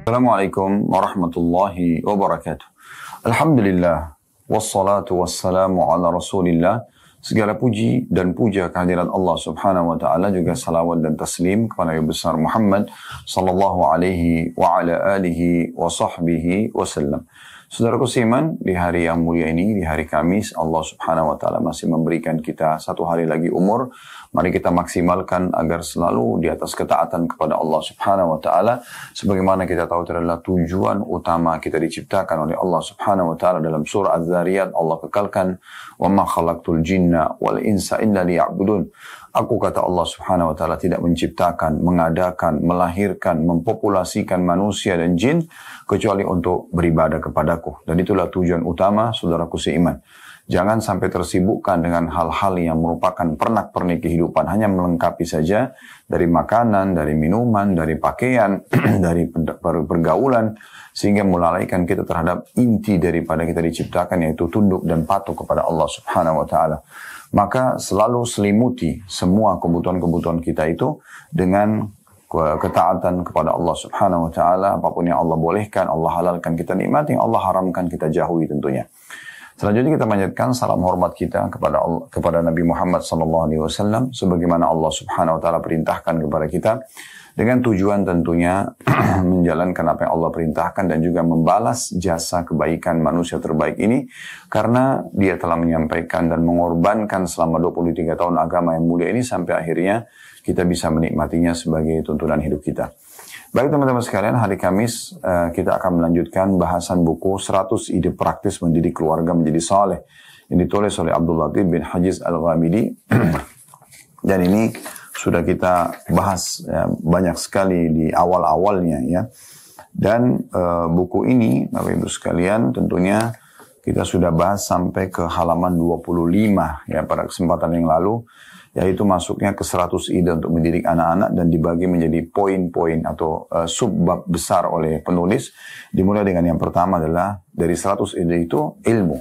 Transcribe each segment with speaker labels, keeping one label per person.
Speaker 1: Assalamualaikum warahmatullahi wabarakatuh. Alhamdulillah, wassalatu wassalamu ala rasulillah. Segala puji dan puja kehadirat Allah subhanahu wa ta'ala, juga salawat dan taslim kepada Nabi besar Muhammad sallallahu alaihi wa ala alihi wa sahbihi wasallam. Saudaraku seiman, di hari yang mulia ini, di hari Kamis, Allah subhanahu wa ta'ala masih memberikan kita satu hari lagi umur. Mari kita maksimalkan agar selalu di atas ketaatan kepada Allah subhanahu wa ta'ala. Sebagaimana kita tahu itu adalah tujuan utama kita diciptakan oleh Allah subhanahu wa ta'ala. Dalam surah Az-Zariyat Allah kekalkan, وَمَا خَلَقْتُ الْجِنَّ وَالْإِنسَ إِلَّا لِيَعْبُدُونَ. Aku, kata Allah subhanahu wa ta'ala, tidak menciptakan, mengadakan, melahirkan, mempopulasikan manusia dan jin kecuali untuk beribadah kepadaku. Dan itulah tujuan utama saudaraku seiman. Jangan sampai tersibukkan dengan hal-hal yang merupakan pernak-pernik kehidupan. Hanya melengkapi saja dari makanan, dari minuman, dari pakaian, dari pergaulan. Sehingga melalaikan kita terhadap inti daripada kita diciptakan, yaitu tunduk dan patuh kepada Allah subhanahu wa ta'ala. Maka selalu selimuti semua kebutuhan-kebutuhan kita itu dengan ketaatan kepada Allah subhanahu wa ta'ala. Apapun yang Allah bolehkan, Allah halalkan, kita nikmati. Yang Allah haramkan, kita jauhi tentunya. Selanjutnya kita panjatkan salam hormat kita kepada Nabi Muhammad SAW, sebagaimana Allah subhanahu wa ta'ala perintahkan kepada kita, dengan tujuan tentunya menjalankan apa yang Allah perintahkan dan juga membalas jasa kebaikan manusia terbaik ini, karena dia telah menyampaikan dan mengorbankan selama 23 tahun agama yang mulia ini sampai akhirnya kita bisa menikmatinya sebagai tuntunan hidup kita. Baik teman-teman sekalian, hari Kamis kita akan melanjutkan bahasan buku 100 ide praktis mendidik keluarga menjadi saleh yang ditulis oleh Abdul Latif bin Hajiz Al-Ghamidi. Dan ini sudah kita bahas banyak sekali di awal-awalnya ya. Dan buku ini Bapak Ibu sekalian tentunya kita sudah bahas sampai ke halaman 25 ya pada kesempatan yang lalu, yaitu masuknya ke 100 ide untuk mendidik anak-anak dan dibagi menjadi poin-poin atau subbab besar oleh penulis. Dimulai dengan yang pertama adalah dari 100 ide itu ilmu.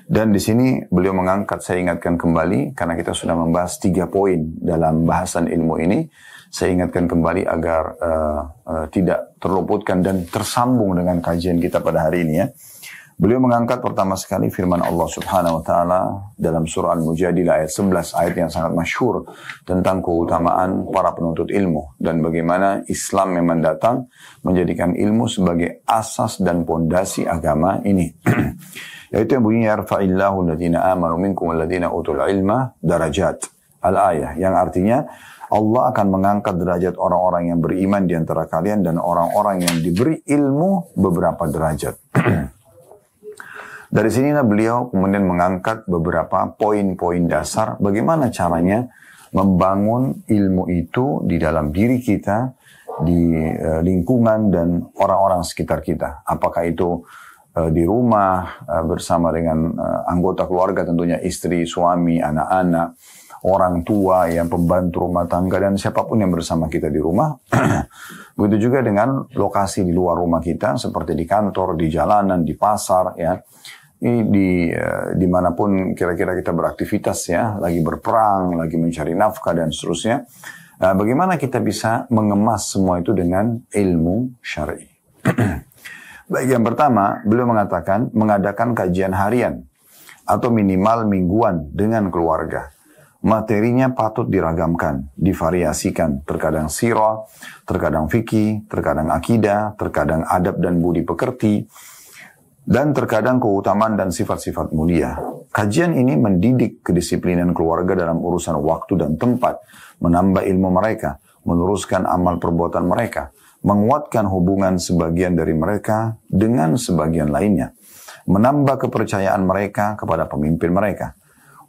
Speaker 1: Dan di sini beliau mengangkat, saya ingatkan kembali, karena kita sudah membahas 3 poin dalam bahasan ilmu ini. Saya ingatkan kembali agar tidak terluputkan dan tersambung dengan kajian kita pada hari ini ya. Beliau mengangkat pertama sekali firman Allah subhanahu wa ta'ala dalam surah Al-Mujadilah ayat 11, ayat yang sangat masyhur tentang keutamaan para penuntut ilmu dan bagaimana Islam memang datang menjadikan ilmu sebagai asas dan pondasi agama ini. Yaitu yang bunyinya yarfa'illahu alladhina amanu minkum walladhina utul ilma darajat. Al-ayah, yang artinya Allah akan mengangkat derajat orang-orang yang beriman di antara kalian dan orang-orang yang diberi ilmu beberapa derajat. Dari sinilah beliau kemudian mengangkat beberapa poin-poin dasar bagaimana caranya membangun ilmu itu di dalam diri kita, di lingkungan dan orang-orang sekitar kita. Apakah itu di rumah bersama dengan anggota keluarga, tentunya istri, suami, anak-anak, orang tua, yang pembantu rumah tangga, dan siapapun yang bersama kita di rumah. Begitu juga dengan lokasi di luar rumah kita, seperti di kantor, di jalanan, di pasar, ya. Dimanapun kira-kira kita beraktivitas ya, lagi berperang, lagi mencari nafkah dan seterusnya. Bagaimana kita bisa mengemas semua itu dengan ilmu syar'i? Baik, yang pertama, beliau mengatakan mengadakan kajian harian atau minimal mingguan dengan keluarga. Materinya patut diragamkan, divariasikan, terkadang sirah, terkadang fikih, terkadang akidah, terkadang adab dan budi pekerti, dan terkadang keutamaan dan sifat-sifat mulia. Kajian ini mendidik kedisiplinan keluarga dalam urusan waktu dan tempat, menambah ilmu mereka, meluruskan amal perbuatan mereka, menguatkan hubungan sebagian dari mereka dengan sebagian lainnya, menambah kepercayaan mereka kepada pemimpin mereka.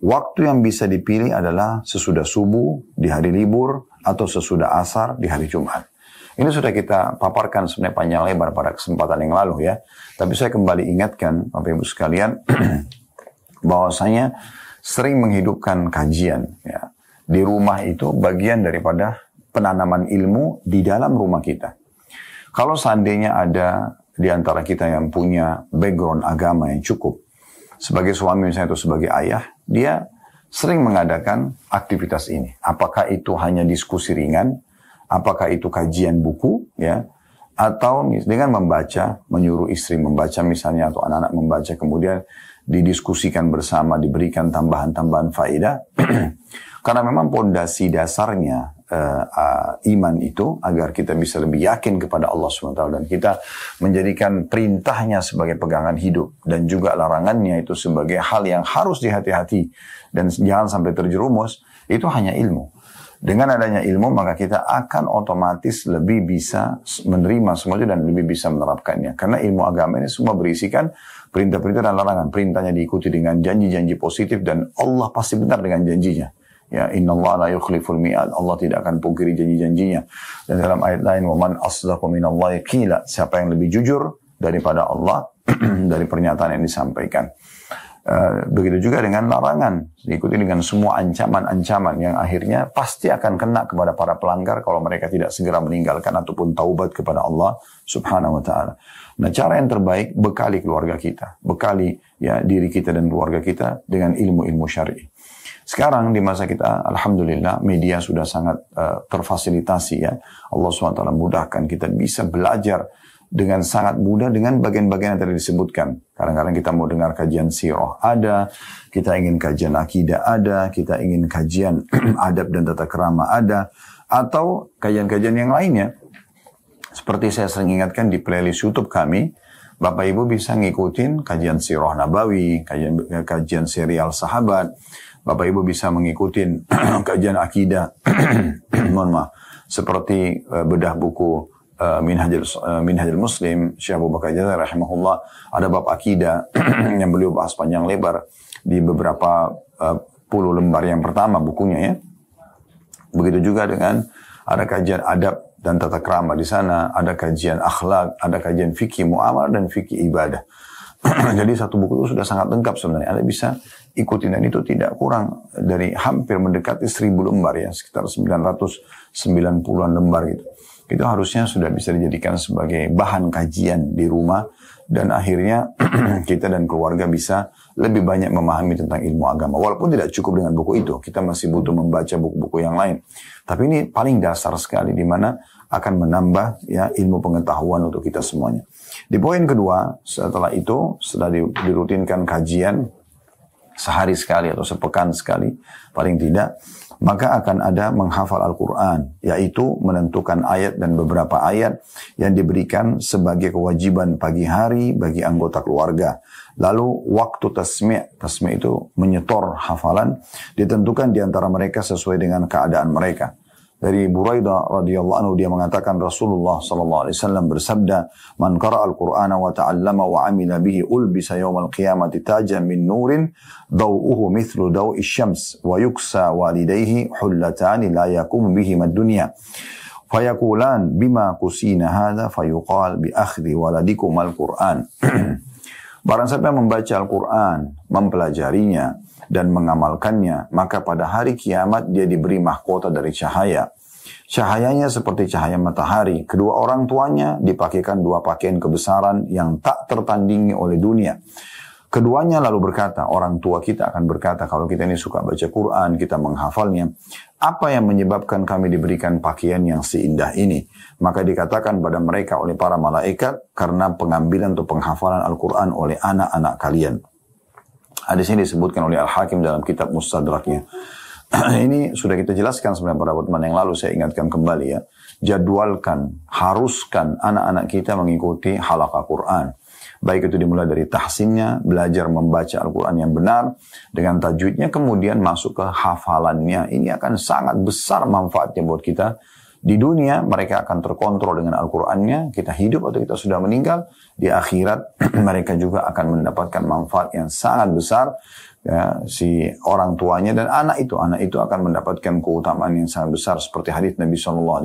Speaker 1: Waktu yang bisa dipilih adalah sesudah subuh di hari libur atau sesudah asar di hari Jumat. Ini sudah kita paparkan sebenarnya panjang lebar pada kesempatan yang lalu ya. Tapi saya kembali ingatkan Bapak Ibu sekalian bahwasanya sering menghidupkan kajian ya. Di rumah itu bagian daripada penanaman ilmu di dalam rumah kita. Kalau seandainya ada di antara kita yang punya background agama yang cukup, sebagai suami misalnya atau sebagai ayah, dia sering mengadakan aktivitas ini. Apakah itu hanya diskusi ringan, apakah itu kajian buku, ya, Atau dengan membaca, menyuruh istri membaca misalnya, atau anak-anak membaca, kemudian didiskusikan bersama, diberikan tambahan-tambahan faedah. Karena memang pondasi dasarnya iman itu agar kita bisa lebih yakin kepada Allah SWT, dan kita menjadikan perintahnya sebagai pegangan hidup dan juga larangannya itu sebagai hal yang harus dihati-hati dan jangan sampai terjerumus. Itu hanya ilmu. Dengan adanya ilmu maka kita akan otomatis lebih bisa menerima semua itu dan lebih bisa menerapkannya. Karena ilmu agama ini semua berisikan perintah-perintah dan larangan. Perintahnya diikuti dengan janji-janji positif dan Allah pasti benar dengan janjinya. Ya, innallaha la yukhliful mi'ad. Allah tidak akan pungkiri janji-janjinya. Dan dalam ayat lain, wa man asdaqu minallahi qila. Siapa yang lebih jujur daripada Allah dari pernyataan yang disampaikan. Begitu juga dengan larangan, diikuti dengan semua ancaman-ancaman yang akhirnya pasti akan kena kepada para pelanggar kalau mereka tidak segera meninggalkan ataupun taubat kepada Allah Subhanahu wa ta'ala. Nah, cara yang terbaik, bekali keluarga kita, bekali ya diri kita dan keluarga kita dengan ilmu-ilmu syar'i. Sekarang di masa kita, alhamdulillah, media sudah sangat terfasilitasi ya. Allah SWT mudahkan kita bisa belajar dengan sangat mudah dengan bagian-bagian yang tadi disebutkan. Kadang-kadang kita mau dengar kajian sirah ada, kita ingin kajian akidah ada, kita ingin kajian adab dan tata krama ada, atau kajian-kajian yang lainnya. Seperti saya sering ingatkan di playlist YouTube kami, Bapak Ibu bisa ngikutin kajian sirah nabawi, kajian serial sahabat. Bapak Ibu bisa mengikuti kajian akidah, mohon maaf, seperti bedah buku Minhajul Muslim, Syekh Abu Bakar Jazari rahimahullah, ada bab akidah yang beliau bahas panjang lebar di beberapa puluh lembar yang pertama bukunya ya. Begitu juga dengan ada kajian adab dan tata krama di sana, ada kajian akhlak, ada kajian fikih muamalah dan fikih ibadah. Jadi satu buku itu sudah sangat lengkap sebenarnya. Anda bisa ikuti dan itu tidak kurang dari hampir mendekati 1000 lembar ya, sekitar 990-an lembar gitu. Itu harusnya sudah bisa dijadikan sebagai bahan kajian di rumah dan akhirnya kita dan keluarga bisa lebih banyak memahami tentang ilmu agama. Walaupun tidak cukup dengan buku itu, kita masih butuh membaca buku-buku yang lain. Tapi ini paling dasar sekali di mana akan menambah ya ilmu pengetahuan untuk kita semuanya. Di poin kedua, setelah itu, setelah dirutinkan kajian sehari sekali atau sepekan sekali, paling tidak, maka akan ada menghafal Al-Quran, yaitu menentukan ayat dan beberapa ayat yang diberikan sebagai kewajiban pagi hari bagi anggota keluarga. Lalu waktu tasmi' itu menyetor hafalan, ditentukan di antara mereka sesuai dengan keadaan mereka. Dari Buraidah radhiyallahu anhu dia mengatakan Rasulullah sallallahu alaihi wasallam bersabda, "Man qara'a al-Qur'ana wa ta'allama wa 'amila bihi ulbisa yawmal qiyamati tajan min nurin daw'uhu mithlu daw'i syams wa yuksa walidayhi hullatani la yakum bihi mad-dunya." Fayaqulan bima kusina hadha fayuqal bi akhdhi waladikum al-Qur'an. Barang siapa yang membaca Al-Quran, mempelajarinya, dan mengamalkannya, maka pada hari kiamat dia diberi mahkota dari cahaya. Cahayanya seperti cahaya matahari. Kedua orang tuanya dipakaikan dua pakaian kebesaran yang tak tertandingi oleh dunia. Keduanya lalu berkata, orang tua kita akan berkata, kalau kita ini suka baca Quran, kita menghafalnya, apa yang menyebabkan kami diberikan pakaian yang seindah ini? Maka dikatakan pada mereka oleh para malaikat, karena pengambilan atau penghafalan Al-Quran oleh anak-anak kalian. Hadis ini disebutkan oleh Al-Hakim dalam kitab Mustadraknya. Ini sudah kita jelaskan sebenarnya pada pertemuan yang lalu, saya ingatkan kembali ya. Jadwalkan, haruskan anak-anak kita mengikuti halaqah Quran. Baik itu dimulai dari tahsinnya, belajar membaca Al-Quran yang benar, dengan tajwidnya, kemudian masuk ke hafalannya. Ini akan sangat besar manfaatnya buat kita. Di dunia mereka akan terkontrol dengan Al-Qurannya, kita hidup atau kita sudah meninggal. Di akhirat mereka juga akan mendapatkan manfaat yang sangat besar. Ya, si orang tuanya dan anak itu akan mendapatkan keutamaan yang sangat besar. Seperti hadits Nabi SAW.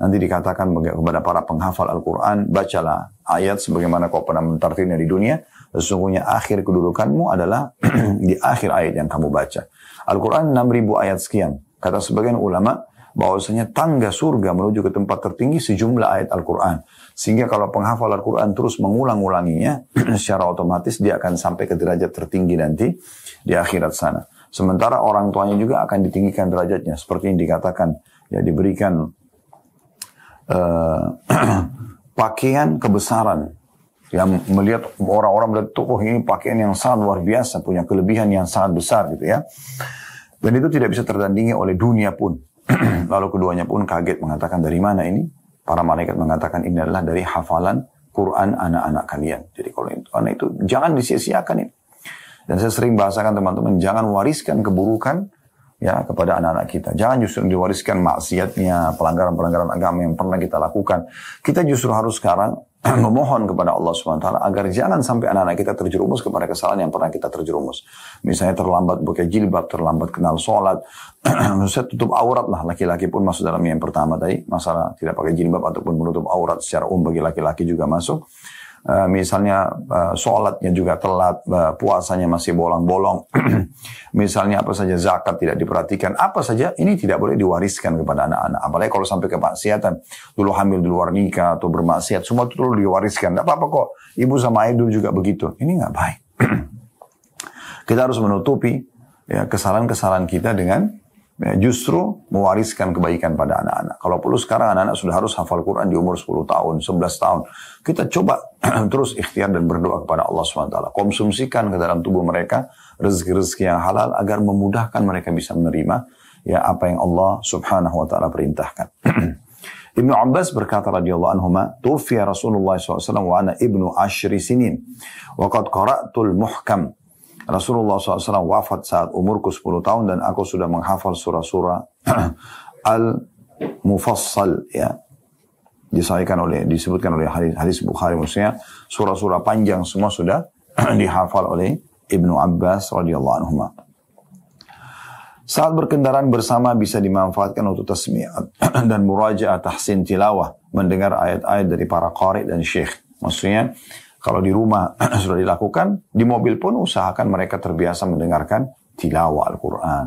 Speaker 1: Nanti dikatakan kepada para penghafal Al-Quran, bacalah ayat sebagaimana kau pernah mentartilnya di dunia. Sesungguhnya akhir kedudukanmu adalah di akhir ayat yang kamu baca. Al-Quran 6.000 ayat sekian. Kata sebagian ulama, bahwasanya tangga surga menuju ke tempat tertinggi sejumlah ayat Al-Quran. Sehingga kalau penghafal Al-Quran terus mengulang-ulanginya, secara otomatis dia akan sampai ke derajat tertinggi nanti di akhirat sana. Sementara orang tuanya juga akan ditinggikan derajatnya. Seperti yang dikatakan, ya diberikan pakaian kebesaran. Yang melihat orang-orang melihat tuh, oh ini pakaian yang sangat luar biasa, punya kelebihan yang sangat besar gitu ya. Dan itu tidak bisa tertandingi oleh dunia pun. Lalu keduanya pun kaget mengatakan dari mana ini? Para malaikat mengatakan ini adalah dari hafalan Quran anak-anak kalian. Jadi kalau itu, karena itu jangan disia-siakan ini. Dan saya sering bahasakan teman-teman, jangan wariskan keburukan ya kepada anak-anak kita. Jangan justru diwariskan maksiatnya, pelanggaran-pelanggaran agama yang pernah kita lakukan. Kita justru harus sekarang memohon kepada Allah SWT agar jangan sampai anak-anak kita terjerumus kepada kesalahan yang pernah kita terjerumus. Misalnya terlambat pakai jilbab, terlambat kenal sholat, maksudnya tutup aurat lah, laki-laki pun masuk dalam yang pertama tadi, masalah tidak pakai jilbab ataupun menutup aurat secara bagi laki-laki juga masuk. Misalnya sholatnya juga telat, puasanya masih bolong-bolong, misalnya apa saja zakat tidak diperhatikan, apa saja ini tidak boleh diwariskan kepada anak-anak. Apalagi kalau sampai kemaksiatan, dulu hamil di luar nikah atau bermaksiat, semua itu dulu diwariskan. Tidak apa-apa kok, ibu sama ayah dulu juga begitu. Ini nggak baik. Kita harus menutupi ya, kesalahan-kesalahan kita dengan ya, justru mewariskan kebaikan pada anak-anak. Kalau perlu sekarang anak-anak sudah harus hafal Quran di umur 10 tahun, 11 tahun. Kita coba terus ikhtiar dan berdoa kepada Allah SWT. Konsumsikan ke dalam tubuh mereka rezeki-rezeki yang halal agar memudahkan mereka bisa menerima ya apa yang Allah Subhanahu wa taala perintahkan. Ibnu Abbas berkata radhiyallahu anhuma, "Tufiya Rasulullah SAW wa ana ibnu 10 sinin wa qad qara'tul muhkam." Rasulullah SAW wafat saat umurku 10 tahun dan aku sudah menghafal surah-surah Al-Mufassal ya. Disebutkan oleh hadis Bukhari, maksudnya surah-surah panjang semua sudah dihafal oleh Ibnu Abbas radhiyallahu anhu. Saat berkendaraan bersama bisa dimanfaatkan untuk tasmi'at dan murajaah tahsin tilawah, mendengar ayat-ayat dari para qari dan syekh. Maksudnya kalau di rumah sudah dilakukan, di mobil pun usahakan mereka terbiasa mendengarkan tilawah Al-Quran.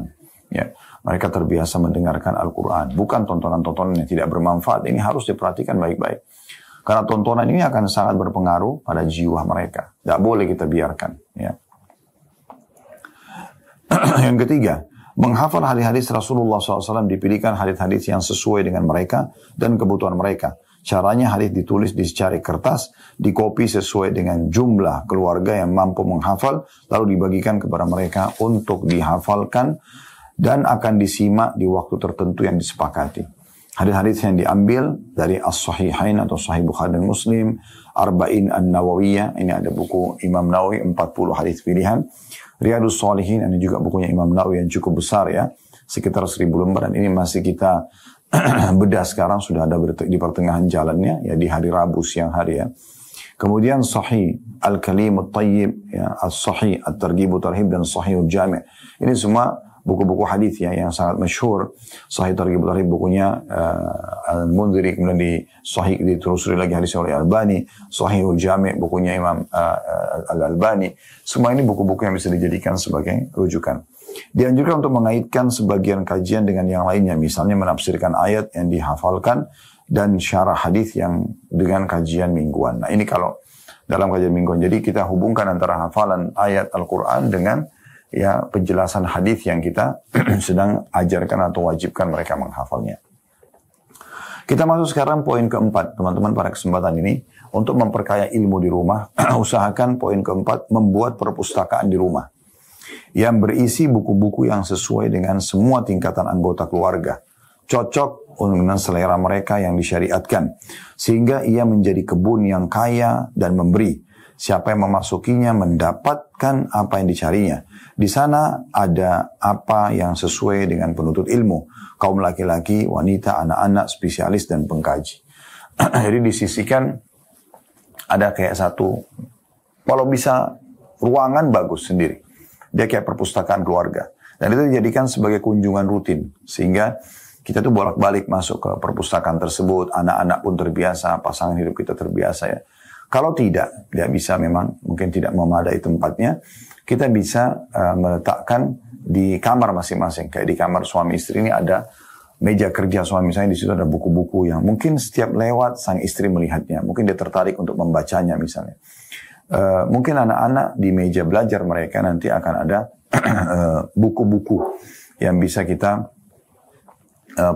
Speaker 1: Ya, mereka terbiasa mendengarkan Al-Quran. Bukan tontonan-tontonan yang tidak bermanfaat. Ini harus diperhatikan baik-baik. Karena tontonan ini akan sangat berpengaruh pada jiwa mereka. Tidak boleh kita biarkan. Ya. Yang ketiga, menghafal hadis-hadis Rasulullah SAW, dipilihkan hadis-hadis yang sesuai dengan mereka dan kebutuhan mereka. Caranya hadis ditulis di secari kertas, dikopi sesuai dengan jumlah keluarga yang mampu menghafal, lalu dibagikan kepada mereka untuk dihafalkan dan akan disimak di waktu tertentu yang disepakati. Hadis-hadis yang diambil dari As-Sahihain atau Sahih Bukhari dan Muslim, Arba'in An-Nawawiyah, ini ada buku Imam Nawawi, 40 hadis pilihan. Riyadus Shalihin, ini juga bukunya Imam Nawawi yang cukup besar ya, sekitar 1000 lembar, dan ini masih kita bedah sekarang, sudah ada di pertengahan jalannya ya, di hari Rabu siang hari ya. Kemudian Sahih Al-Kalim At-Tayyib ya, As-Sahih At-Targhib Tarhib dan Sahih Al-Jami'. Ini semua buku-buku hadis ya yang sangat masyhur. Sahih Targhib Tarhib bukunya Al-Mundhiri, kemudian di Sahih ditelusuri lagi hadis oleh Albani. Sahih Al-Jami' bukunya Imam Al-Albani. Semua ini buku-buku yang bisa dijadikan sebagai rujukan. Dianjurkan untuk mengaitkan sebagian kajian dengan yang lainnya, misalnya menafsirkan ayat yang dihafalkan dan syarah hadis yang dengan kajian mingguan. Nah ini kalau dalam kajian mingguan, jadi kita hubungkan antara hafalan ayat Al-Quran dengan ya penjelasan hadis yang kita sedang ajarkan atau wajibkan mereka menghafalnya. Kita masuk sekarang poin keempat, teman-teman, pada kesempatan ini untuk memperkaya ilmu di rumah. Usahakan poin keempat, membuat perpustakaan di rumah yang berisi buku-buku yang sesuai dengan semua tingkatan anggota keluarga, cocok dengan selera mereka yang disyariatkan, sehingga ia menjadi kebun yang kaya dan memberi. Siapa yang memasukinya mendapatkan apa yang dicarinya. Di sana ada apa yang sesuai dengan penuntut ilmu, kaum laki-laki, wanita, anak-anak, spesialis, dan pengkaji. Jadi disisikan ada kayak satu, kalau bisa ruangan bagus sendiri. Dia kayak perpustakaan keluarga. Dan itu dijadikan sebagai kunjungan rutin. Sehingga kita tuh bolak-balik masuk ke perpustakaan tersebut. Anak-anak pun terbiasa, pasangan hidup kita terbiasa ya. Kalau tidak bisa memang, mungkin tidak memadai tempatnya, kita bisa meletakkan di kamar masing-masing. Kayak di kamar suami istri ini ada meja kerja suami saya, di situ ada buku-buku yang mungkin setiap lewat sang istri melihatnya. Mungkin dia tertarik untuk membacanya misalnya. Mungkin anak-anak di meja belajar mereka nanti akan ada buku-buku yang bisa kita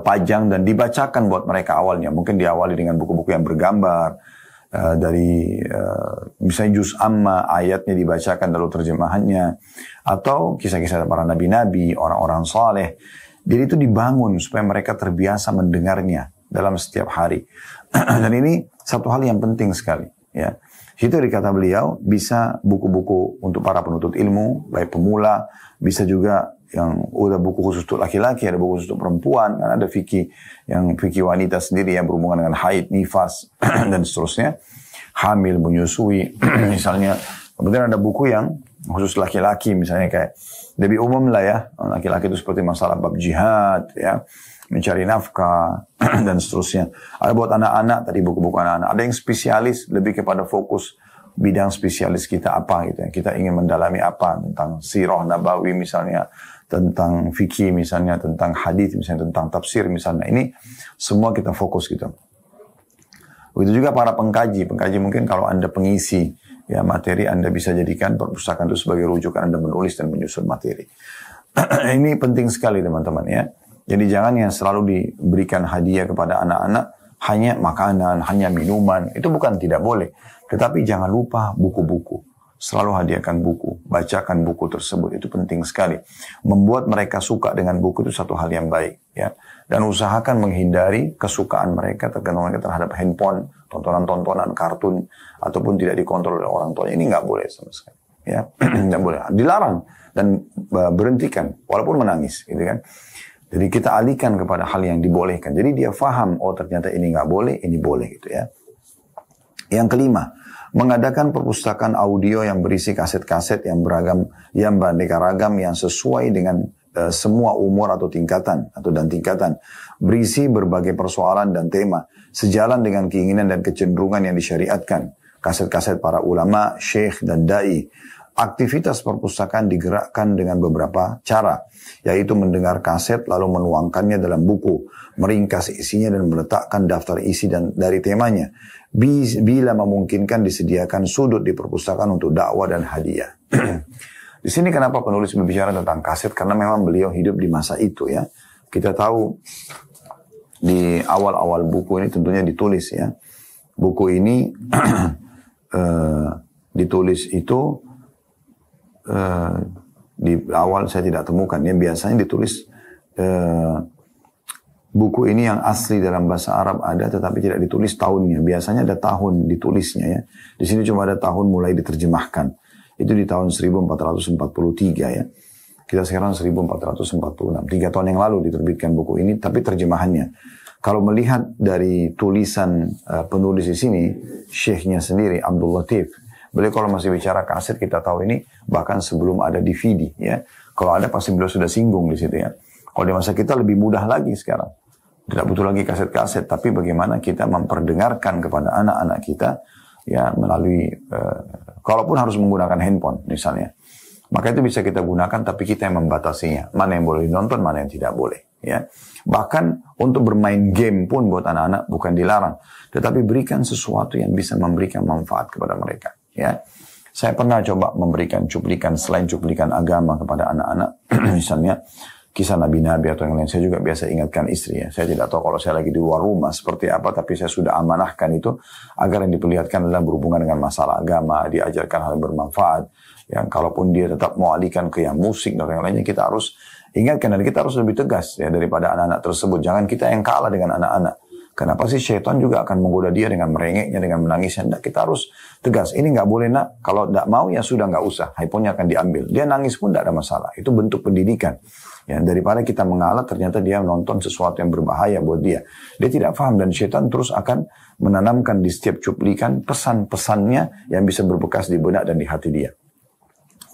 Speaker 1: pajang dan dibacakan buat mereka awalnya. Mungkin diawali dengan buku-buku yang bergambar, dari misalnya juz amma, ayatnya dibacakan lalu terjemahannya, atau kisah-kisah para nabi-nabi, orang-orang saleh. Jadi itu dibangun supaya mereka terbiasa mendengarnya dalam setiap hari. Dan ini satu hal yang penting sekali. Ya, situ dikata beliau bisa buku-buku untuk para penuntut ilmu, baik pemula, bisa juga yang udah buku khusus untuk laki-laki, ada buku khusus untuk perempuan, kan ada fikih yang fikih wanita sendiri yang berhubungan dengan haid, nifas dan seterusnya, hamil, menyusui misalnya. Kemudian ada buku yang khusus laki-laki misalnya kayak lebih umum lah ya, laki-laki itu seperti masalah bab jihad ya, mencari nafkah dan seterusnya. Ada buat anak-anak tadi buku-buku anak-anak, ada yang spesialis lebih kepada fokus bidang spesialis kita apa gitu ya. Kita ingin mendalami apa tentang sirah nabawi misalnya, tentang fikih misalnya, tentang hadis misalnya, tentang tafsir misalnya. Ini semua kita fokus gitu. Begitu juga para pengkaji mungkin kalau Anda pengisi ya materi, Anda bisa jadikan perpustakaan itu sebagai rujukan Anda menulis dan menyusun materi. Ini penting sekali teman-teman ya. Jadi jangan yang selalu diberikan hadiah kepada anak-anak hanya makanan, hanya minuman. Itu bukan tidak boleh. Tetapi jangan lupa buku-buku. Selalu hadiahkan buku, bacakan buku tersebut, itu penting sekali. Membuat mereka suka dengan buku itu satu hal yang baik, ya. Dan usahakan menghindari kesukaan mereka terhadap handphone, tontonan-tontonan, kartun, ataupun tidak dikontrol oleh orang tua. Ini nggak boleh sama sekali, ya. Nggak boleh, dilarang dan berhentikan, walaupun menangis, gitu kan. Jadi kita alihkan kepada hal yang dibolehkan. Jadi dia faham, oh ternyata ini nggak boleh, ini boleh, gitu ya. Yang kelima, mengadakan perpustakaan audio yang berisi kaset-kaset yang beragam, yang beraneka ragam, yang sesuai dengan semua umur atau tingkatan berisi berbagai persoalan dan tema sejalan dengan keinginan dan kecenderungan yang disyariatkan. Kaset-kaset para ulama, syekh dan dai. Aktivitas perpustakaan digerakkan dengan beberapa cara, yaitu mendengar kaset lalu menuangkannya dalam buku, meringkas isinya dan meletakkan daftar isi dan dari temanya. Bila memungkinkan disediakan sudut di perpustakaan untuk dakwah dan hadiah. Di sini kenapa penulis berbicara tentang kaset? Karena memang beliau hidup di masa itu ya. Kita tahu di awal-awal buku ini tentunya ditulis ya. Buku ini ditulis itu di awal saya tidak temukan ya. Biasanya ditulis buku ini yang asli dalam bahasa Arab ada, tetapi tidak ditulis tahunnya. Biasanya ada tahun ditulisnya ya. Di sini cuma ada tahun mulai diterjemahkan. Itu di tahun 1443 ya. Kita sekarang 1446. 3 tahun yang lalu diterbitkan buku ini, tapi terjemahannya. Kalau melihat dari tulisan penulis di sini, syekhnya sendiri, Abdul Latif. Beliau kalau masih bicara kaset, kita tahu ini bahkan sebelum ada DVD ya. Kalau ada pasti beliau sudah singgung di situ ya. Kalau di masa kita lebih mudah lagi sekarang. Tidak butuh lagi kaset-kaset, tapi bagaimana kita memperdengarkan kepada anak-anak kita ya melalui kalaupun harus menggunakan handphone misalnya. Maka itu bisa kita gunakan, tapi kita yang membatasinya. Mana yang boleh nonton, mana yang tidak boleh ya. Bahkan untuk bermain game pun buat anak-anak bukan dilarang, tetapi berikan sesuatu yang bisa memberikan manfaat kepada mereka ya. Saya pernah coba memberikan cuplikan selain cuplikan agama kepada anak-anak misalnya kisah nabi-nabi atau yang lain. Saya juga biasa ingatkan istri ya. Saya tidak tahu kalau saya lagi di luar rumah seperti apa, tapi saya sudah amanahkan itu agar yang diperlihatkan adalah berhubungan dengan masalah agama, diajarkan hal yang bermanfaat. Yang kalaupun dia tetap mau alihkan ke yang musik dan yang lainnya, kita harus ingatkan dan kita harus lebih tegas ya daripada anak-anak tersebut. Jangan kita yang kalah dengan anak-anak. Kenapa sih syaitan juga akan menggoda dia dengan merengeknya, dengan menangisnya. Nah, kita harus tegas. Ini nggak boleh nak. Kalau nggak mau ya sudah nggak usah. iPhone-nya akan diambil. Dia nangis pun nggak ada masalah. Itu bentuk pendidikan. Ya, daripada kita mengalah ternyata dia menonton sesuatu yang berbahaya buat dia. Dia tidak paham dan syaitan terus akan menanamkan di setiap cuplikan pesan-pesannya yang bisa berbekas di benak dan di hati dia.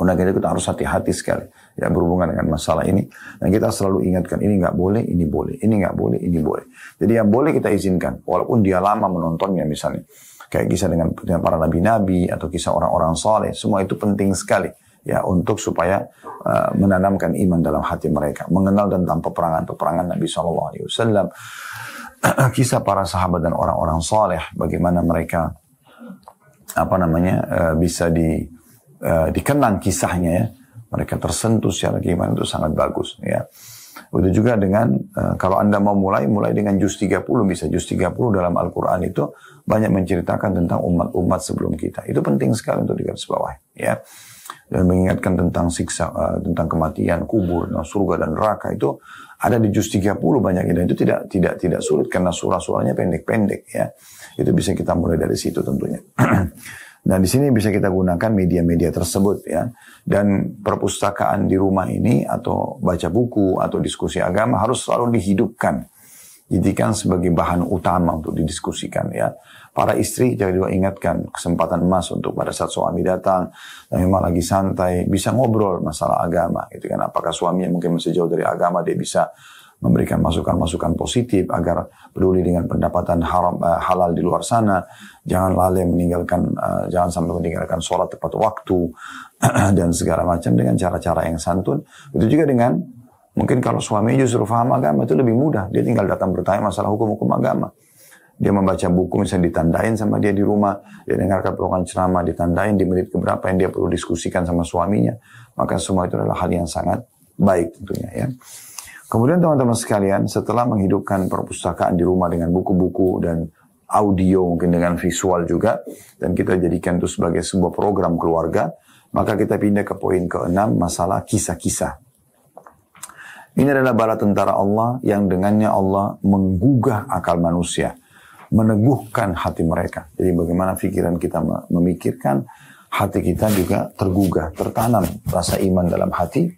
Speaker 1: Oleh karena itu kita harus hati-hati sekali ya berhubungan dengan masalah ini. Dan kita selalu ingatkan ini nggak boleh, ini boleh, ini nggak boleh, ini boleh. Jadi yang boleh kita izinkan, walaupun dia lama menontonnya misalnya. Kayak kisah dengan para nabi-nabi atau kisah orang-orang saleh, semua itu penting sekali ya untuk supaya menanamkan iman dalam hati mereka, mengenal tentang peperangan Nabi SAW, kisah para sahabat dan orang-orang saleh, bagaimana mereka bisa dikenang kisahnya ya, mereka tersentuh secara keimanan itu sangat bagus ya. Begitu juga dengan kalau Anda mau mulai dengan juz 30 bisa. Juz 30 dalam Al-Quran itu banyak menceritakan tentang umat-umat sebelum kita. Itu penting sekali untuk digarisbawahi, ya. Dan mengingatkan tentang siksa, tentang kematian, kubur, surga dan neraka itu ada di juz 30 banyak, dan itu tidak sulit karena surah-surahnya pendek-pendek, ya. Itu bisa kita mulai dari situ tentunya. Nah, di sini bisa kita gunakan media-media tersebut, ya. Dan perpustakaan di rumah ini atau baca buku atau diskusi agama harus selalu dihidupkan, jadikan sebagai bahan utama untuk didiskusikan, ya. Para istri jangan juga ingatkan kesempatan emas untuk pada saat suami datang dan memang lagi santai bisa ngobrol masalah agama, gitu kan. Apakah suaminya mungkin masih jauh dari agama, dia bisa memberikan masukan-masukan positif agar peduli dengan pendapatan halal di luar sana. Jangan lalai meninggalkan, jangan sampai meninggalkan sholat tepat waktu dan segala macam dengan cara-cara yang santun. Itu juga dengan mungkin kalau suami justru paham agama itu lebih mudah. Dia tinggal datang bertanya masalah hukum-hukum agama. Dia membaca buku misalnya ditandain sama dia di rumah, dia dengarkan program ceramah ditandain di menit keberapa yang dia perlu diskusikan sama suaminya. Maka semua itu adalah hal yang sangat baik tentunya, ya. Kemudian teman-teman sekalian, setelah menghidupkan perpustakaan di rumah dengan buku-buku dan audio, mungkin dengan visual juga, dan kita jadikan itu sebagai sebuah program keluarga, maka kita pindah ke poin ke-6, masalah kisah-kisah. Ini adalah bala tentara Allah yang dengannya Allah menggugah akal manusia, meneguhkan hati mereka. Jadi bagaimana pikiran kita memikirkan, hati kita juga tergugah, tertanam rasa iman dalam hati.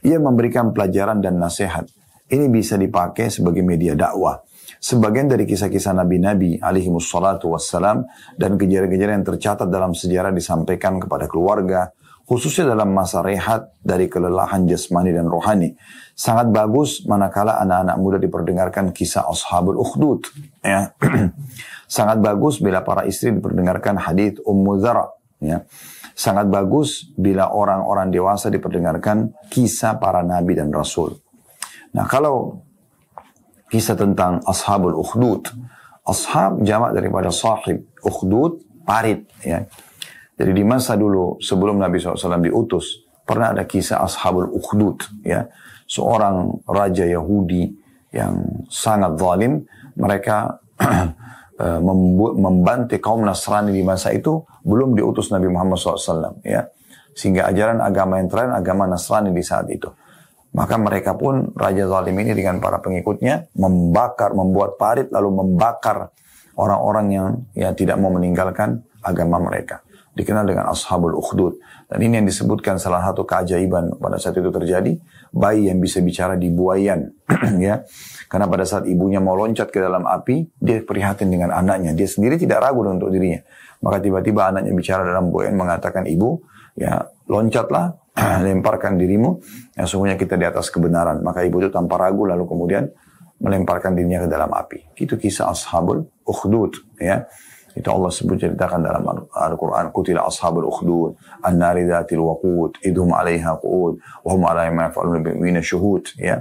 Speaker 1: Ia memberikan pelajaran dan nasihat. Ini bisa dipakai sebagai media dakwah. Sebagian dari kisah-kisah Nabi-Nabi alaihimussalatu wassalam dan kejadian-kejadian yang tercatat dalam sejarah disampaikan kepada keluarga, khususnya dalam masa rehat dari kelelahan jasmani dan rohani. Sangat bagus manakala anak-anak muda diperdengarkan kisah Ashabul Ukhdud, ya. Sangat bagus bila para istri diperdengarkan hadits Ummu Dzara, ya. Sangat bagus bila orang-orang dewasa diperdengarkan kisah para nabi dan rasul. Nah, kalau kisah tentang Ashabul Ukhdud, ashab jamak daripada sahib, ukhdud parit, ya. Jadi di masa dulu sebelum Nabi SAW diutus, pernah ada kisah Ashabul Ukhdud, ya. Seorang raja Yahudi yang sangat zalim, mereka membantai kaum Nasrani di masa itu belum diutus Nabi Muhammad SAW, ya. Sehingga ajaran agama yang terakhir agama Nasrani di saat itu. Maka mereka pun Raja Zalim ini dengan para pengikutnya membuat parit lalu membakar orang-orang yang tidak mau meninggalkan agama mereka. Dikenal dengan Ashabul Ukhdud. Dan ini yang disebutkan salah satu keajaiban pada saat itu terjadi, bayi yang bisa bicara di buayan, ya. Karena pada saat ibunya mau loncat ke dalam api, dia prihatin dengan anaknya. Dia sendiri tidak ragu untuk dirinya. Maka tiba-tiba anaknya bicara dalam buayan mengatakan, "Ibu, ya loncatlah, lemparkan dirimu, yang sungguhnya kita di atas kebenaran." Maka ibu itu tanpa ragu lalu kemudian melemparkan dirinya ke dalam api. Itu kisah Ashabul Ukhdud, ya. Itu Allah sebut ceritakan dalam Al-Quran. Qutila ashabul ukhdud, an-nari dhatil waqud, idhum alaiha qu'ud, wa hum ala ma yaf'aluna bil mu'minina syuhud, ya.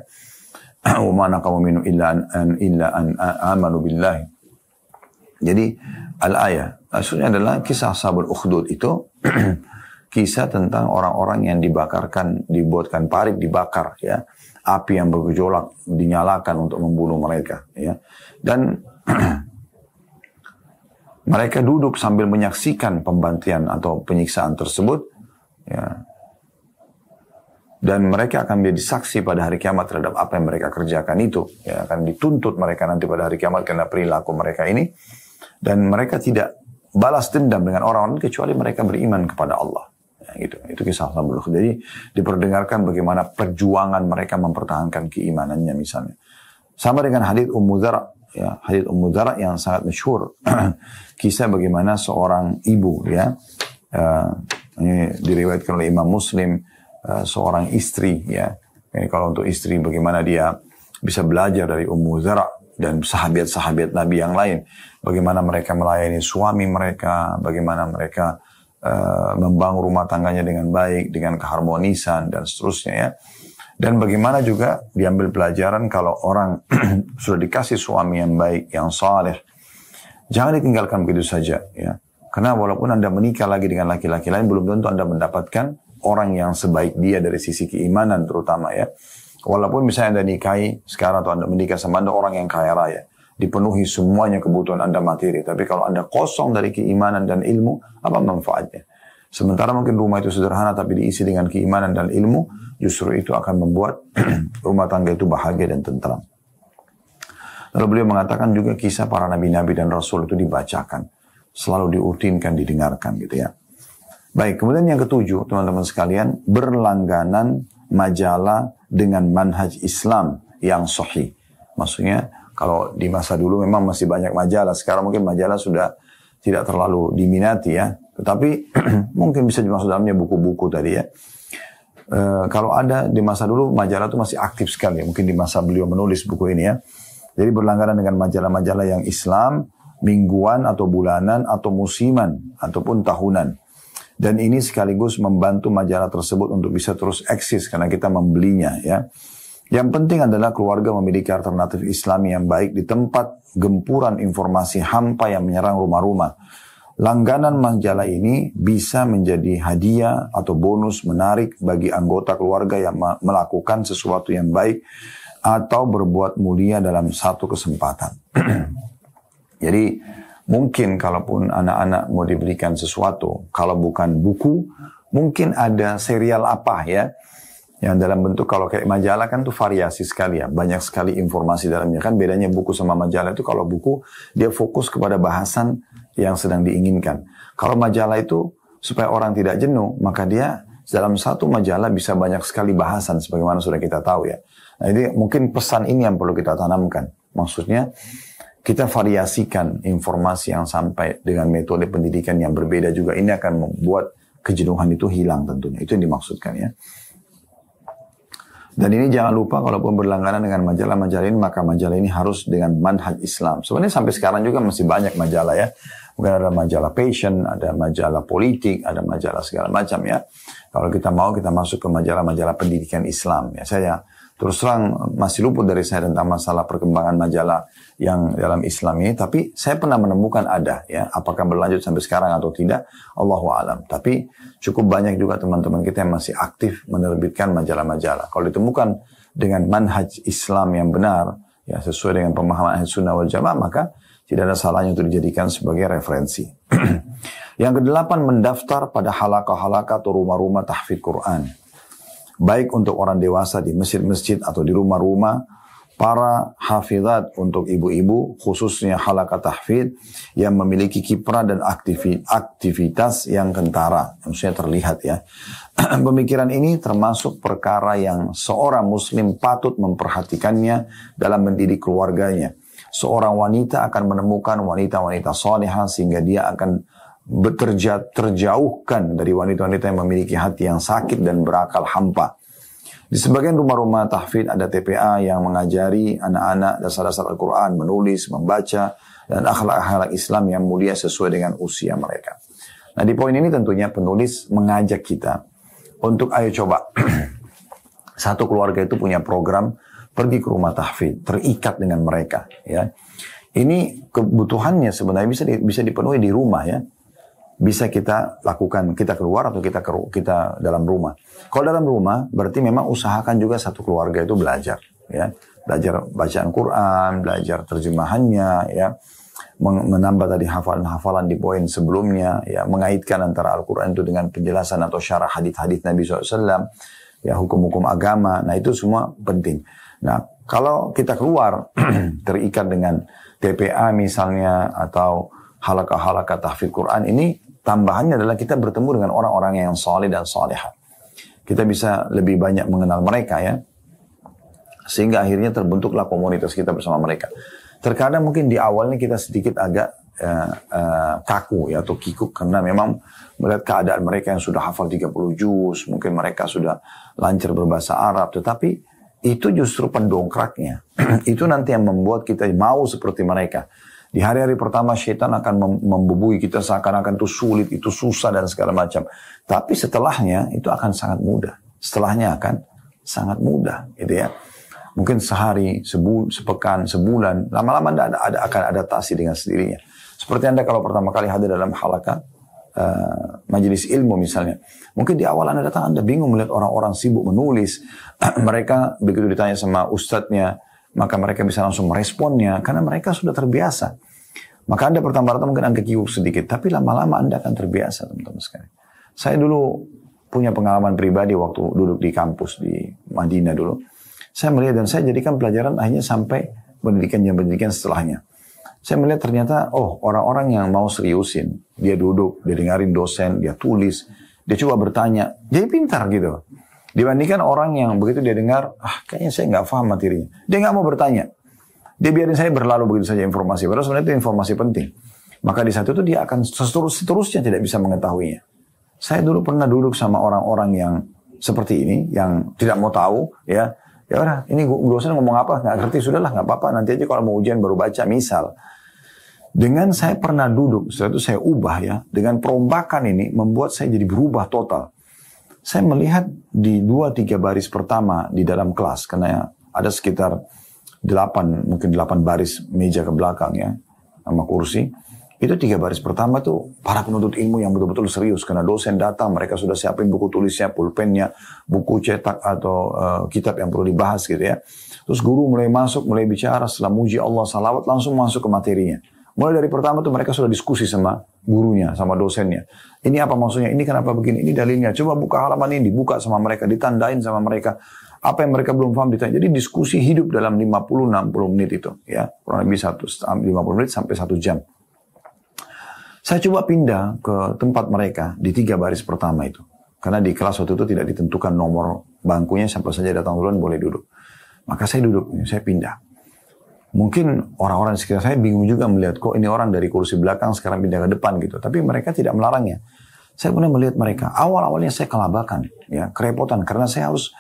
Speaker 1: Wa ma naqamu minhum illa an amanu billahi. Jadi al-ayah maksudnya adalah kisah ashabul ukhdud itu kisah tentang orang-orang yang dibuatkan parit, dibakar, ya. Api yang bergejolak dinyalakan untuk membunuh mereka, ya. Dan mereka duduk sambil menyaksikan pembantian atau penyiksaan tersebut, ya. Dan mereka akan menjadi saksi pada hari kiamat terhadap apa yang mereka kerjakan itu, ya. Akan dituntut mereka nanti pada hari kiamat karena perilaku mereka ini. Dan mereka tidak balas dendam dengan orang-orang kecuali mereka beriman kepada Allah. Ya, gitu. Itu kisah Ashabul Ukhdud. Jadi diperdengarkan bagaimana perjuangan mereka mempertahankan keimanannya misalnya. Sama dengan hadits Ummu Dzara. Ya, hadits Ummu Dzara yang sangat masyhur. Kisah bagaimana seorang ibu, ya, ini diriwayatkan oleh Imam Muslim, seorang istri, ya. Ini kalau untuk istri bagaimana dia bisa belajar dari Ummu Dzara dan sahabat-sahabat Nabi yang lain, bagaimana mereka melayani suami mereka, bagaimana mereka membangun rumah tangganya dengan baik, dengan keharmonisan dan seterusnya, ya. Dan bagaimana juga diambil pelajaran kalau orang sudah dikasih suami yang baik, yang saleh, jangan ditinggalkan begitu saja, ya. Karena walaupun Anda menikah lagi dengan laki-laki lain, belum tentu Anda mendapatkan orang yang sebaik dia dari sisi keimanan terutama, ya. Walaupun misalnya Anda nikahi sekarang atau Anda menikah sama Anda orang yang kaya raya, dipenuhi semuanya kebutuhan Anda materi, tapi kalau Anda kosong dari keimanan dan ilmu, apa manfaatnya? Sementara mungkin rumah itu sederhana tapi diisi dengan keimanan dan ilmu, justru itu akan membuat rumah tangga itu bahagia dan tentram. Lalu beliau mengatakan juga kisah para nabi-nabi dan rasul itu dibacakan, selalu dirutinkan, didengarkan gitu ya. Baik, kemudian yang ketujuh, teman-teman sekalian, berlangganan majalah dengan manhaj Islam yang sahih. Maksudnya, kalau di masa dulu memang masih banyak majalah, sekarang mungkin majalah sudah tidak terlalu diminati ya. Tetapi mungkin bisa dimaksud dalamnya buku-buku tadi ya. Kalau ada di masa dulu majalah itu masih aktif sekali ya. Mungkin di masa beliau menulis buku ini ya. Jadi berlangganan dengan majalah-majalah yang Islam, mingguan atau bulanan atau musiman ataupun tahunan. Dan ini sekaligus membantu majalah tersebut untuk bisa terus eksis karena kita membelinya ya. Yang penting adalah keluarga memiliki alternatif Islami yang baik di tempat gempuran informasi hampa yang menyerang rumah-rumah. Langganan majalah ini bisa menjadi hadiah atau bonus menarik bagi anggota keluarga yang melakukan sesuatu yang baik atau berbuat mulia dalam satu kesempatan. Jadi mungkin kalaupun anak-anak mau diberikan sesuatu, kalau bukan buku, mungkin ada serial apa ya, yang dalam bentuk kalau kayak majalah kan tuh variasi sekali ya, banyak sekali informasi dalamnya. Kan bedanya buku sama majalah itu kalau buku dia fokus kepada bahasan yang sedang diinginkan. Kalau majalah itu supaya orang tidak jenuh, maka dia dalam satu majalah bisa banyak sekali bahasan sebagaimana sudah kita tahu ya. Nah, jadi mungkin pesan ini yang perlu kita tanamkan. Maksudnya kita variasikan informasi yang sampai dengan metode pendidikan yang berbeda juga. Ini akan membuat kejenuhan itu hilang tentunya. Itu yang dimaksudkan ya. Dan ini jangan lupa kalaupun berlangganan dengan majalah-majalah ini, maka majalah ini harus dengan manhaj Islam. Sebenarnya sampai sekarang juga masih banyak majalah ya. Mungkin ada majalah passion, ada majalah politik, ada majalah segala macam ya. Kalau kita mau, kita masuk ke majalah-majalah pendidikan Islam ya. Saya terus terang masih luput dari saya tentang masalah perkembangan majalah yang dalam Islam ini, tapi saya pernah menemukan ada ya, apakah berlanjut sampai sekarang atau tidak, Allahu a'lam. Tapi cukup banyak juga teman-teman kita yang masih aktif menerbitkan majalah-majalah. Kalau ditemukan dengan manhaj Islam yang benar, ya sesuai dengan pemahaman Ahlus Sunnah wal Jamaah, maka tidak ada salahnya untuk dijadikan sebagai referensi. Yang kedelapan, mendaftar pada halaqah-halaqah atau rumah-rumah tahfidz Quran. Baik untuk orang dewasa di masjid-masjid atau di rumah-rumah, para hafizat untuk ibu-ibu, khususnya halaqah tahfidz yang memiliki kiprah dan aktivitas yang kentara, maksudnya terlihat ya. Pemikiran ini termasuk perkara yang seorang muslim patut memperhatikannya dalam mendidik keluarganya. Seorang wanita akan menemukan wanita-wanita salihah sehingga dia akan terjauhkan dari wanita-wanita yang memiliki hati yang sakit dan berakal hampa. Di sebagian rumah-rumah tahfidz ada TPA yang mengajari anak-anak dasar-dasar Al-Quran, menulis, membaca, dan akhlak-akhlak Islam yang mulia sesuai dengan usia mereka. Nah di poin ini tentunya penulis mengajak kita untuk ayo coba satu keluarga itu punya program pergi ke rumah tahfidz, terikat dengan mereka. Ya, ini kebutuhannya sebenarnya bisa dipenuhi di rumah ya. Bisa kita lakukan, kita keluar atau kita dalam rumah. Kalau dalam rumah, berarti memang usahakan juga satu keluarga itu belajar, ya, belajar bacaan Quran, belajar terjemahannya, ya, menambah tadi hafalan-hafalan di poin sebelumnya, ya, mengaitkan antara Al-Quran itu dengan penjelasan atau syarah hadits-hadits Nabi SAW, ya, hukum-hukum agama. Nah itu semua penting. Nah kalau kita keluar terikat dengan TPA misalnya atau halaqah-halaqah tahfidz Quran ini, tambahannya adalah kita bertemu dengan orang-orang yang saleh dan salihah. Kita bisa lebih banyak mengenal mereka ya. Sehingga akhirnya terbentuklah komunitas kita bersama mereka. Terkadang mungkin di awalnya kita sedikit agak kaku ya atau kikuk karena memang melihat keadaan mereka yang sudah hafal 30 juz, mungkin mereka sudah lancar berbahasa Arab, tetapi itu justru pendongkraknya. Itu nanti yang membuat kita mau seperti mereka. Di hari-hari pertama syaitan akan membubui kita seakan-akan itu sulit, itu susah dan segala macam. Tapi setelahnya itu akan sangat mudah. Setelahnya akan sangat mudah, gitu ya. Mungkin sehari, sepekan, sebulan, lama-lama Anda akan adaptasi dengan sendirinya. Seperti Anda kalau pertama kali hadir dalam halaqah majelis ilmu misalnya. Mungkin di awal Anda datang, Anda bingung melihat orang-orang sibuk menulis. Mereka begitu ditanya sama ustadznya, maka mereka bisa langsung meresponnya, karena mereka sudah terbiasa. Maka Anda pertama-tama mungkin agak kikuk sedikit, tapi lama-lama Anda akan terbiasa, teman-teman sekalian. Saya dulu punya pengalaman pribadi waktu duduk di kampus di Madinah dulu. Saya melihat dan saya jadikan pelajaran akhirnya sampai pendidikan setelahnya. Saya melihat ternyata, orang-orang yang mau seriusin, dia duduk, dia dengarin dosen, dia tulis, dia coba bertanya, jadi pintar gitu. Dibandingkan orang yang begitu dia dengar, kayaknya saya nggak paham materinya. Dia nggak mau bertanya. Dia biarin saya berlalu begitu saja informasi. Padahal sebenarnya itu informasi penting. Maka di saat itu dia akan seterusnya tidak bisa mengetahuinya. Saya dulu pernah duduk sama orang-orang yang seperti ini, yang tidak mau tahu, ya udah, ini dosen ngomong apa, nggak ngerti, sudahlah, nggak apa-apa, nanti aja kalau mau ujian baru baca, misal. Dengan saya pernah duduk, setelah itu saya ubah ya, dengan perombakan ini membuat saya jadi berubah total. Saya melihat di 2-3 baris pertama di dalam kelas, karena ada sekitar 8 baris meja ke belakang ya, sama kursi. Itu 3 baris pertama tuh para penuntut ilmu yang betul-betul serius, karena dosen datang, mereka sudah siapin buku tulisnya, pulpennya, buku cetak atau kitab yang perlu dibahas gitu ya. Terus guru mulai masuk, mulai bicara, setelah muji Allah, salawat, langsung masuk ke materinya. Mulai dari pertama tuh mereka sudah diskusi sama gurunya, sama dosennya. Ini apa maksudnya, ini kenapa begini, ini dalilnya. Coba buka halaman ini, dibuka sama mereka, ditandain sama mereka. Apa yang mereka belum paham ditanya. Jadi diskusi hidup dalam 50-60 menit itu. Ya, kurang lebih 50 menit sampai 1 jam. Saya coba pindah ke tempat mereka di 3 baris pertama itu. Karena di kelas waktu itu tidak ditentukan nomor bangkunya, siapa saja datang duluan boleh duduk. Maka saya duduk, saya pindah. Mungkin orang-orang di sekitar saya bingung juga melihat, kok ini orang dari kursi belakang sekarang pindah ke depan gitu. Tapi mereka tidak melarangnya. Saya pernah melihat mereka, awal-awalnya saya kelabakan, ya, kerepotan. Karena saya harus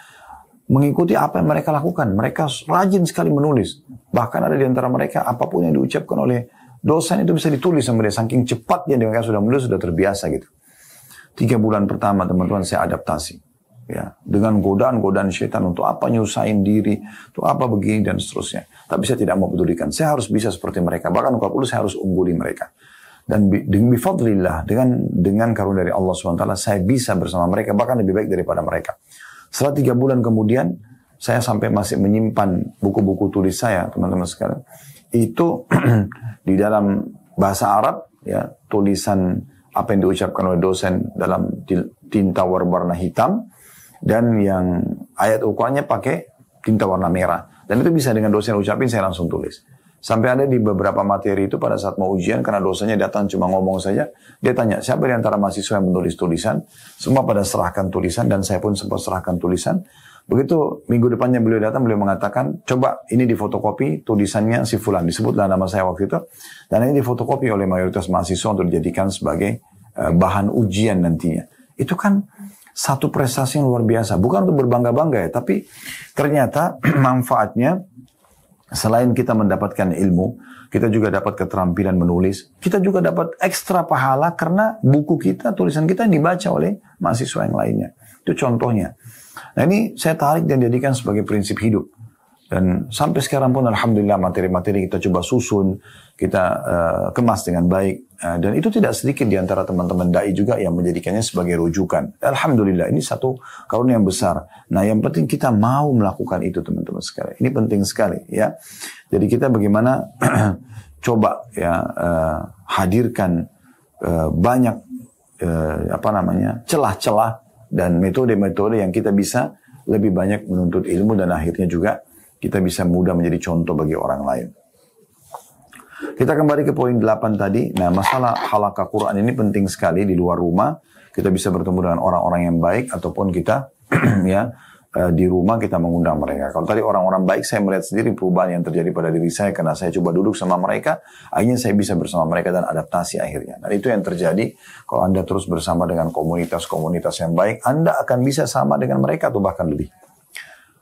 Speaker 1: mengikuti apa yang mereka lakukan. Mereka rajin sekali menulis. Bahkan ada di antara mereka, apapun yang diucapkan oleh dosen itu bisa ditulis sama dia. Saking cepatnya mereka sudah menulis, sudah terbiasa gitu. 3 bulan pertama teman-teman saya adaptasi. Ya, dengan godaan-godaan syaitan untuk apa nyusahin diri, untuk apa begini dan seterusnya. Tapi saya tidak mau pedulikan. Saya harus bisa seperti mereka. Bahkan kalau perlu saya harus ungguli mereka. Dan bifadlillah, dengan karunia dari Allah SWT, saya bisa bersama mereka, bahkan lebih baik daripada mereka. Setelah 3 bulan kemudian, saya sampai masih menyimpan buku-buku tulis saya, teman-teman sekalian. Itu di dalam bahasa Arab, ya, tulisan apa yang diucapkan oleh dosen dalam tinta berwarna hitam, dan yang ayat ukurannya pakai tinta warna merah. Dan itu bisa dengan dosen ucapin, saya langsung tulis. Sampai ada di beberapa materi itu pada saat mau ujian, karena dosennya datang cuma ngomong saja, dia tanya, siapa di antara mahasiswa yang menulis tulisan? Semua pada serahkan tulisan, dan saya pun sempat serahkan tulisan. Begitu minggu depannya beliau datang, beliau mengatakan, coba ini difotokopi tulisannya si Fulan, disebutlah nama saya waktu itu, dan ini difotokopi oleh mayoritas mahasiswa untuk dijadikan sebagai bahan ujian nantinya. Itu kan satu prestasi yang luar biasa, bukan untuk berbangga-bangga ya, tapi ternyata manfaatnya selain kita mendapatkan ilmu, kita juga dapat keterampilan menulis, kita juga dapat ekstra pahala karena buku kita, tulisan kita dibaca oleh mahasiswa yang lainnya. Itu contohnya. Nah ini saya tarik dan jadikan sebagai prinsip hidup. Dan sampai sekarang pun alhamdulillah materi-materi kita coba susun, kita kemas dengan baik. Dan itu tidak sedikit di antara teman-teman da'i juga yang menjadikannya sebagai rujukan. Alhamdulillah ini satu karunia yang besar. Nah yang penting kita mau melakukan itu teman-teman sekalian. Ini penting sekali ya. Jadi kita bagaimana coba ya hadirkan banyak celah-celah dan metode-metode yang kita bisa lebih banyak menuntut ilmu dan akhirnya juga kita bisa mudah menjadi contoh bagi orang lain. Kita kembali ke poin 8 tadi. Nah, masalah halaqah Quran ini penting sekali di luar rumah. Kita bisa bertemu dengan orang-orang yang baik ataupun kita ya di rumah kita mengundang mereka. Kalau tadi orang-orang baik, saya melihat sendiri perubahan yang terjadi pada diri saya karena saya coba duduk sama mereka, akhirnya saya bisa bersama mereka dan adaptasi akhirnya. Dan itu yang terjadi kalau Anda terus bersama dengan komunitas-komunitas yang baik, Anda akan bisa sama dengan mereka atau bahkan lebih.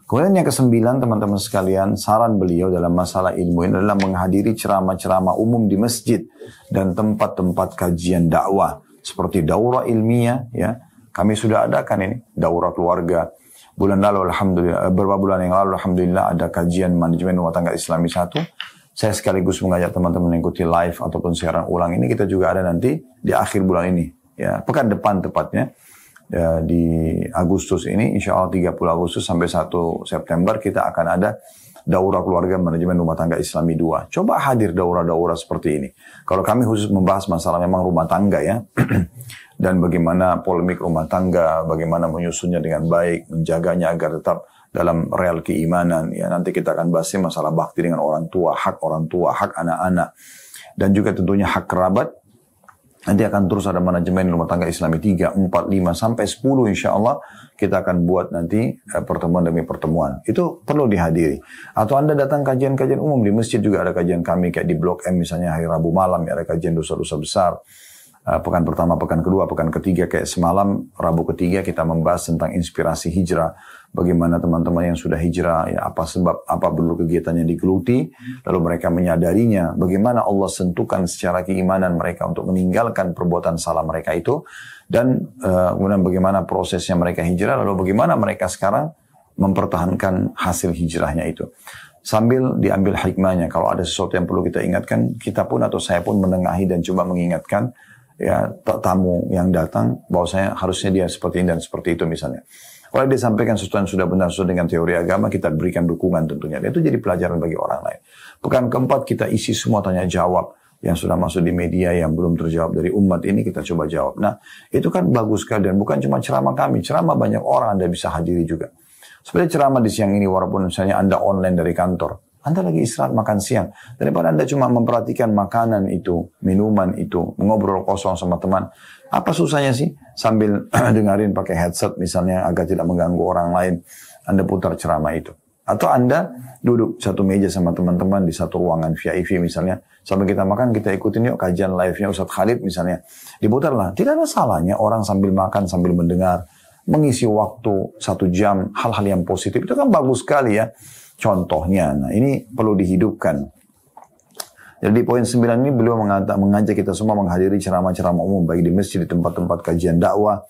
Speaker 1: Kemudian yang ke-9 teman-teman sekalian, saran beliau dalam masalah ilmu ini adalah menghadiri ceramah-ceramah umum di masjid dan tempat-tempat kajian dakwah seperti daurah ilmiah ya. Kami sudah adakan ini daurah keluarga. Bulan lalu alhamdulillah, beberapa bulan yang lalu alhamdulillah ada kajian manajemen rumah tangga Islami 1. Saya sekaligus mengajak teman-teman mengikuti live ataupun siaran ulang ini, kita juga ada nanti di akhir bulan ini ya, pekan depan tepatnya, ya, di Agustus ini, insya Allah 30 Agustus sampai 1 September kita akan ada Daurah Keluarga Manajemen Rumah Tangga Islami 2. Coba hadir daurah-daurah seperti ini. Kalau kami khusus membahas masalah memang rumah tangga ya, dan bagaimana polemik rumah tangga, bagaimana menyusunnya dengan baik, menjaganya agar tetap dalam real keimanan. Ya, nanti kita akan bahas masalah bakti dengan orang tua, hak anak-anak, dan juga tentunya hak kerabat. Nanti akan terus ada manajemen rumah tangga Islami 3, 4, 5, sampai 10 insya Allah kita akan buat nanti pertemuan demi pertemuan. Itu perlu dihadiri. Atau Anda datang kajian-kajian umum di masjid juga ada kajian kami kayak di Blok M misalnya hari Rabu malam ya ada kajian dosa-dosa besar. Pekan pertama, pekan kedua, pekan ketiga kayak semalam Rabu ketiga kita membahas tentang inspirasi hijrah. Bagaimana teman-teman yang sudah hijrah, ya apa sebab, apa dulu kegiatannya digeluti, lalu mereka menyadarinya, bagaimana Allah sentuhkan secara keimanan mereka untuk meninggalkan perbuatan salah mereka itu, dan kemudian bagaimana prosesnya mereka hijrah, lalu bagaimana mereka sekarang mempertahankan hasil hijrahnya itu. Sambil diambil hikmahnya, kalau ada sesuatu yang perlu kita ingatkan, kita pun atau saya pun menengahi dan coba mengingatkan, ya tamu yang datang, bahwasanya harusnya dia seperti ini dan seperti itu misalnya. Kalau dia sampaikan sesuatu yang sudah benar sesuai dengan teori agama, kita berikan dukungan tentunya. Dan itu jadi pelajaran bagi orang lain. Pekan keempat kita isi semua tanya jawab yang sudah masuk di media yang belum terjawab dari umat ini kita coba jawab. Nah itu kan bagus sekali dan bukan cuma ceramah kami, ceramah banyak orang Anda bisa hadiri juga. Seperti ceramah di siang ini walaupun misalnya Anda online dari kantor, Anda lagi istirahat makan siang. Daripada Anda cuma memperhatikan makanan itu, minuman itu, mengobrol kosong sama teman. Apa susahnya sih? Sambil dengerin pakai headset misalnya agar tidak mengganggu orang lain. Anda putar ceramah itu. Atau Anda duduk satu meja sama teman-teman di satu ruangan VIP misalnya. Sambil kita makan kita ikutin yuk kajian live-nya Ustadz Khalid misalnya. Diputarlah. Tidak ada salahnya orang sambil makan sambil mendengar. Mengisi waktu 1 jam hal-hal yang positif. Itu kan bagus sekali ya. Contohnya. Nah ini perlu dihidupkan. Jadi poin 9 ini beliau mengajak kita semua menghadiri ceramah-ceramah umum baik di masjid, di tempat-tempat kajian dakwah,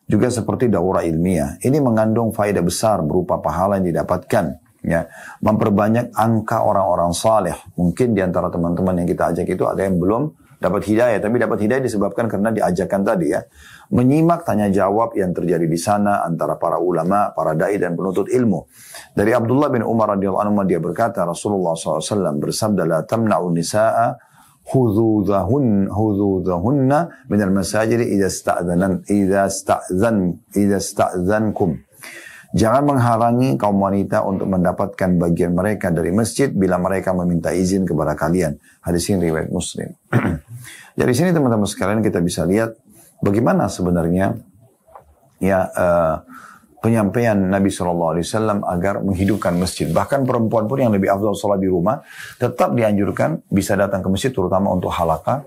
Speaker 1: juga seperti daurah ilmiah. Ini mengandung faedah besar berupa pahala yang didapatkan, ya, memperbanyak angka orang-orang saleh. Mungkin di antara teman-teman yang kita ajak itu ada yang belum dapat hidayah, tapi dapat hidayah disebabkan karena diajarkan tadi ya, menyimak tanya jawab yang terjadi di sana antara para ulama, para dai dan penuntut ilmu. Dari Abdullah bin Umar radhiyallahu anhu dia berkata Rasulullah SAW bersabda la tamna'u nisaa hududahunna minal masajid idza sta'dzankum. Jangan menghalangi kaum wanita untuk mendapatkan bagian mereka dari masjid bila mereka meminta izin kepada kalian. Hadis ini riwayat Muslim. Dari sini teman-teman sekalian kita bisa lihat bagaimana sebenarnya ya penyampaian Nabi SAW agar menghidupkan masjid. Bahkan perempuan pun yang lebih afdal sholat di rumah tetap dianjurkan bisa datang ke masjid terutama untuk halaqah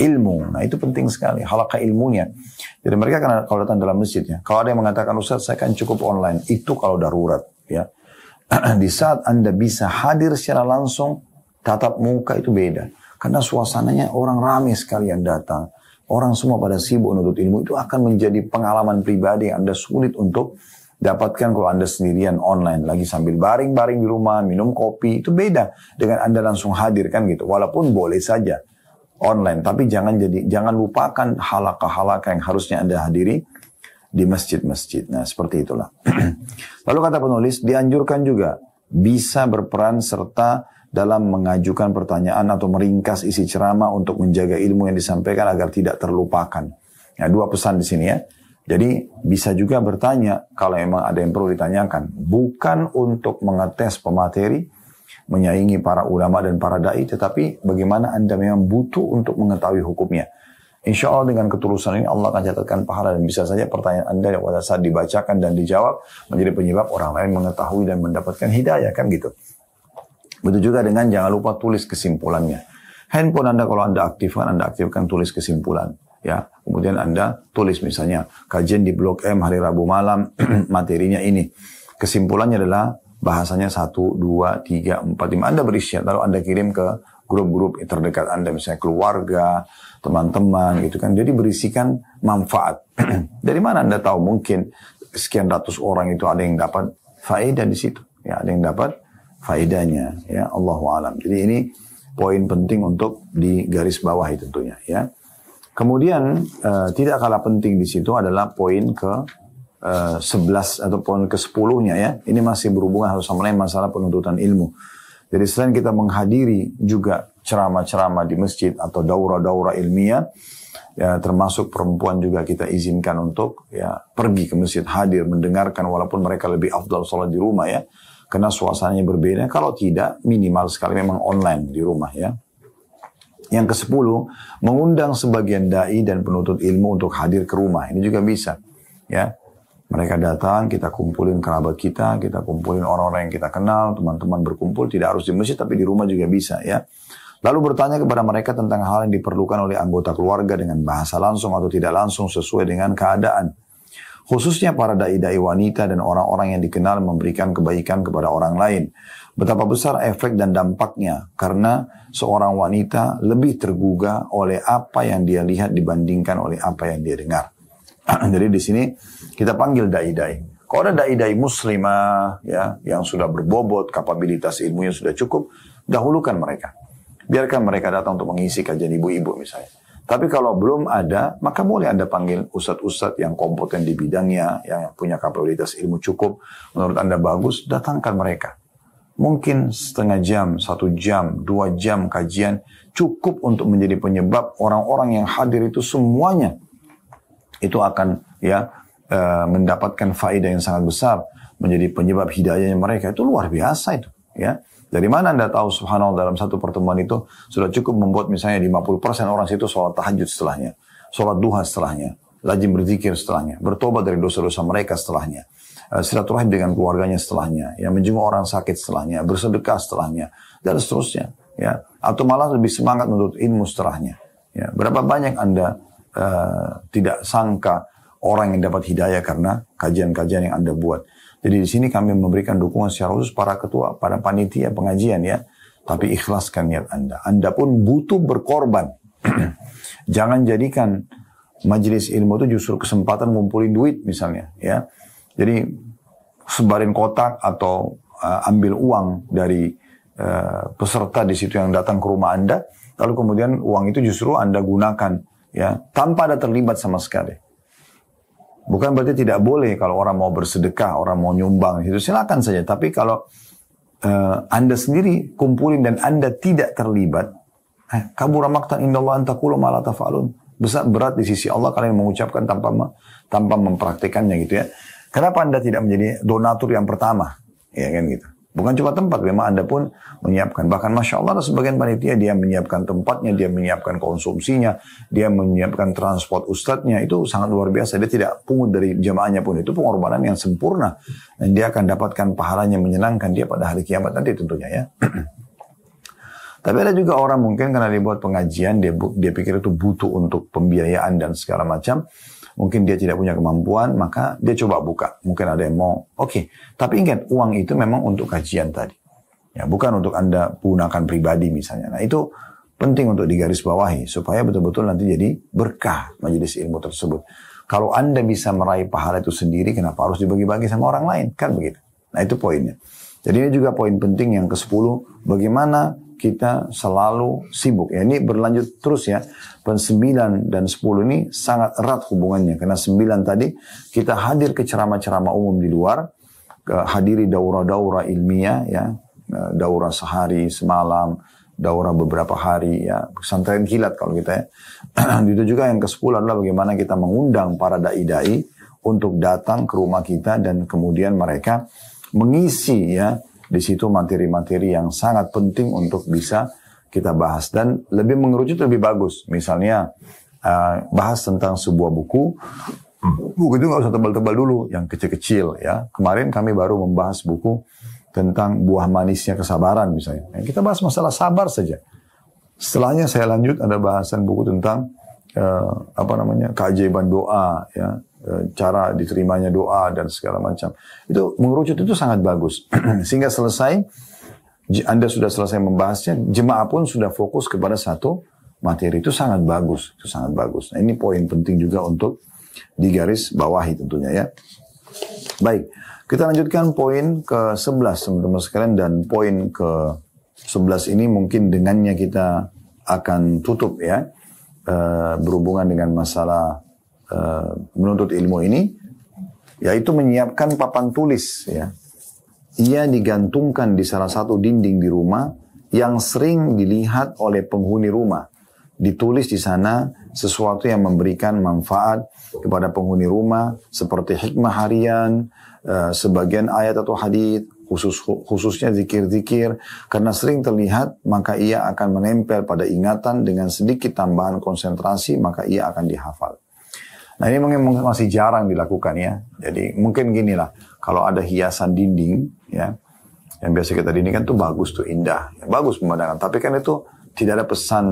Speaker 1: ilmu. Nah itu penting sekali halaqah ilmunya. Jadi mereka kalau datang dalam masjidnya. Kalau ada yang mengatakan Ustaz saya kan cukup online. Itu kalau darurat ya. Di saat Anda bisa hadir secara langsung tatap muka itu beda. Karena suasananya orang ramai sekali yang datang. Orang semua pada sibuk menuntut ilmu, itu akan menjadi pengalaman pribadi yang Anda sulit untuk dapatkan kalau Anda sendirian online. Lagi sambil baring-baring di rumah, minum kopi, itu beda dengan Anda langsung hadir kan gitu. Walaupun boleh saja online, tapi jangan lupakan halaqah-halaqah yang harusnya Anda hadiri di masjid-masjid. Nah seperti itulah. Lalu kata penulis, dianjurkan juga bisa berperan serta dalam mengajukan pertanyaan atau meringkas isi ceramah untuk menjaga ilmu yang disampaikan agar tidak terlupakan. Nah, 2 pesan di sini ya. Jadi bisa juga bertanya kalau memang ada yang perlu ditanyakan. Bukan untuk mengetes pemateri, menyaingi para ulama dan para dai, tetapi bagaimana Anda memang butuh untuk mengetahui hukumnya. Insya Allah dengan ketulusan ini Allah akan catatkan pahala dan bisa saja pertanyaan Anda pada saat dibacakan dan dijawab menjadi penyebab orang lain mengetahui dan mendapatkan hidayah kan gitu. Begitu juga dengan jangan lupa tulis kesimpulannya. Handphone Anda kalau Anda aktifkan tulis kesimpulan. Ya, kemudian Anda tulis misalnya kajian di Blok M hari Rabu malam materinya ini. Kesimpulannya adalah bahasanya 1, 2, 3, 4, 5. Anda berisi lalu Anda kirim ke grup-grup terdekat Anda misalnya keluarga, teman-teman gitu kan. Jadi berisikan manfaat. Dari mana Anda tahu mungkin sekian ratus orang itu ada yang dapat faedah di situ. Ya, ada yang dapat faedahnya ya Allahu alam. Jadi ini poin penting untuk digarisbawahi tentunya ya. Kemudian tidak kalah penting di situ adalah poin ke 11 atau poin ke 10-nya ya. Ini masih berhubungan harus sama lain masalah penuntutan ilmu. Jadi selain kita menghadiri juga ceramah-ceramah di masjid atau daurah-daurah ilmiah, ya termasuk perempuan juga kita izinkan untuk ya pergi ke masjid, hadir, mendengarkan walaupun mereka lebih afdal sholat di rumah ya. Karena suasananya berbeda. Kalau tidak, minimal sekali memang online di rumah ya. Yang ke-10, mengundang sebagian dai dan penuntut ilmu untuk hadir ke rumah. Ini juga bisa ya. Mereka datang, kita kumpulin kerabat kita kumpulin orang-orang yang kita kenal, teman-teman berkumpul, tidak harus di masjid, tapi di rumah juga bisa ya. Lalu bertanya kepada mereka tentang hal yang diperlukan oleh anggota keluarga dengan bahasa langsung atau tidak langsung sesuai dengan keadaan. Khususnya para dai-dai wanita dan orang-orang yang dikenal memberikan kebaikan kepada orang lain. Betapa besar efek dan dampaknya karena seorang wanita lebih tergugah oleh apa yang dia lihat dibandingkan oleh apa yang dia dengar. Jadi di sini kita panggil dai-dai. Kalau ada dai-dai muslimah ya yang sudah berbobot, kapabilitas ilmunya sudah cukup, dahulukan mereka. Biarkan mereka datang untuk mengisi kajian ibu-ibu misalnya. Tapi kalau belum ada, maka boleh Anda panggil ustadz-ustadz yang kompeten di bidangnya, yang punya kapabilitas ilmu cukup, menurut Anda bagus, datangkan mereka. Mungkin setengah jam, 1 jam, 2 jam kajian cukup untuk menjadi penyebab orang-orang yang hadir itu semuanya itu akan ya mendapatkan faedah yang sangat besar, menjadi penyebab hidayahnya mereka. Itu luar biasa itu ya. Dari mana Anda tahu subhanallah dalam satu pertemuan itu sudah cukup membuat misalnya 50% orang situ sholat tahajud setelahnya, sholat duha setelahnya, rajin berzikir setelahnya, bertobat dari dosa-dosa mereka setelahnya, silaturahim dengan keluarganya setelahnya, ya, menjenguk orang sakit setelahnya, bersedekah setelahnya, dan seterusnya. Ya. Atau malah lebih semangat menuntut ilmu setelahnya. Ya. Berapa banyak Anda tidak sangka orang yang dapat hidayah karena kajian-kajian yang Anda buat. Jadi di sini kami memberikan dukungan secara khusus para ketua, para panitia pengajian ya. Tapi ikhlaskan niat Anda. Anda pun butuh berkorban. Jangan jadikan majelis ilmu itu justru kesempatan ngumpulin duit misalnya ya. Jadi sebarin kotak atau ambil uang dari peserta di situ yang datang ke rumah Anda. Lalu kemudian uang itu justru Anda gunakan ya tanpa ada terlibat sama sekali. Bukan berarti tidak boleh kalau orang mau bersedekah, orang mau nyumbang, itu silakan saja. Tapi kalau Anda sendiri kumpulin dan Anda tidak terlibat, kabura maqtan indallah an taqulu ma la taf'alun. Besar berat di sisi Allah kalian mengucapkan tanpa mempraktikannya gitu ya. Kenapa Anda tidak menjadi donatur yang pertama? Ya kan gitu. Bukan cuma tempat, memang Anda pun menyiapkan. Bahkan Masya Allah ada sebagian panitia, dia menyiapkan tempatnya, dia menyiapkan konsumsinya, dia menyiapkan transport ustadznya, itu sangat luar biasa. Dia tidak pungut dari jamaahnya pun, itu pengorbanan yang sempurna. Dan dia akan dapatkan pahalanya menyenangkan dia pada hari kiamat nanti tentunya ya. Tapi ada juga orang mungkin karena dia buat pengajian, dia pikir itu butuh untuk pembiayaan dan segala macam. Mungkin dia tidak punya kemampuan, maka dia coba buka. Mungkin ada yang mau, oke. Tapi ingat, uang itu memang untuk kajian tadi. Ya, bukan untuk Anda gunakan pribadi misalnya. Nah itu penting untuk digarisbawahi, supaya betul-betul nanti jadi berkah majelis ilmu tersebut. Kalau Anda bisa meraih pahala itu sendiri, kenapa harus dibagi-bagi sama orang lain? Kan begitu. Nah itu poinnya. Jadi ini juga poin penting yang ke-10, bagaimana kita selalu sibuk. Ya, ini berlanjut terus ya. Poin 9 dan 10 ini sangat erat hubungannya. Karena 9 tadi kita hadir ke ceramah-ceramah umum di luar. Hadiri daurah-daurah ilmiah ya. Daurah sehari, semalam. Daurah beberapa hari ya. Pesantren kilat kalau kita ya. Itu juga yang ke-10 adalah bagaimana kita mengundang para da'i-da'i untuk datang ke rumah kita dan kemudian mereka mengisi ya. Di situ materi-materi yang sangat penting untuk bisa kita bahas. Dan lebih mengerucut lebih bagus. Misalnya bahas tentang sebuah buku. Buku itu nggak usah tebal-tebal dulu. Yang kecil-kecil ya. Kemarin kami baru membahas buku tentang buah manisnya kesabaran misalnya. Kita bahas masalah sabar saja. Setelahnya saya lanjut ada bahasan buku tentang keajaiban doa ya. Cara diterimanya doa dan segala macam. Itu mengerucut itu sangat bagus. Sehingga selesai, Anda sudah selesai membahasnya, jemaah pun sudah fokus kepada satu materi. Itu sangat bagus. Itu sangat bagus. Nah, ini poin penting juga untuk digaris bawahi tentunya ya. Baik, kita lanjutkan poin ke-11 teman-teman sekalian. Dan poin ke-11 ini mungkin dengannya kita akan tutup ya. berhubungan dengan masalah menuntut ilmu ini, yaitu menyiapkan papan tulis. Ya. Ia digantungkan di salah satu dinding di rumah yang sering dilihat oleh penghuni rumah. Ditulis di sana sesuatu yang memberikan manfaat kepada penghuni rumah, seperti hikmah harian, sebagian ayat atau hadits, khususnya zikir-zikir, karena sering terlihat maka ia akan menempel pada ingatan dengan sedikit tambahan konsentrasi, maka ia akan dihafal. Nah ini mungkin masih jarang dilakukan ya. Jadi mungkin ginilah, kalau ada hiasan dinding ya, yang biasa kita dindingkan tuh bagus tuh, indah, ya, bagus pemandangan. Tapi kan itu tidak ada pesan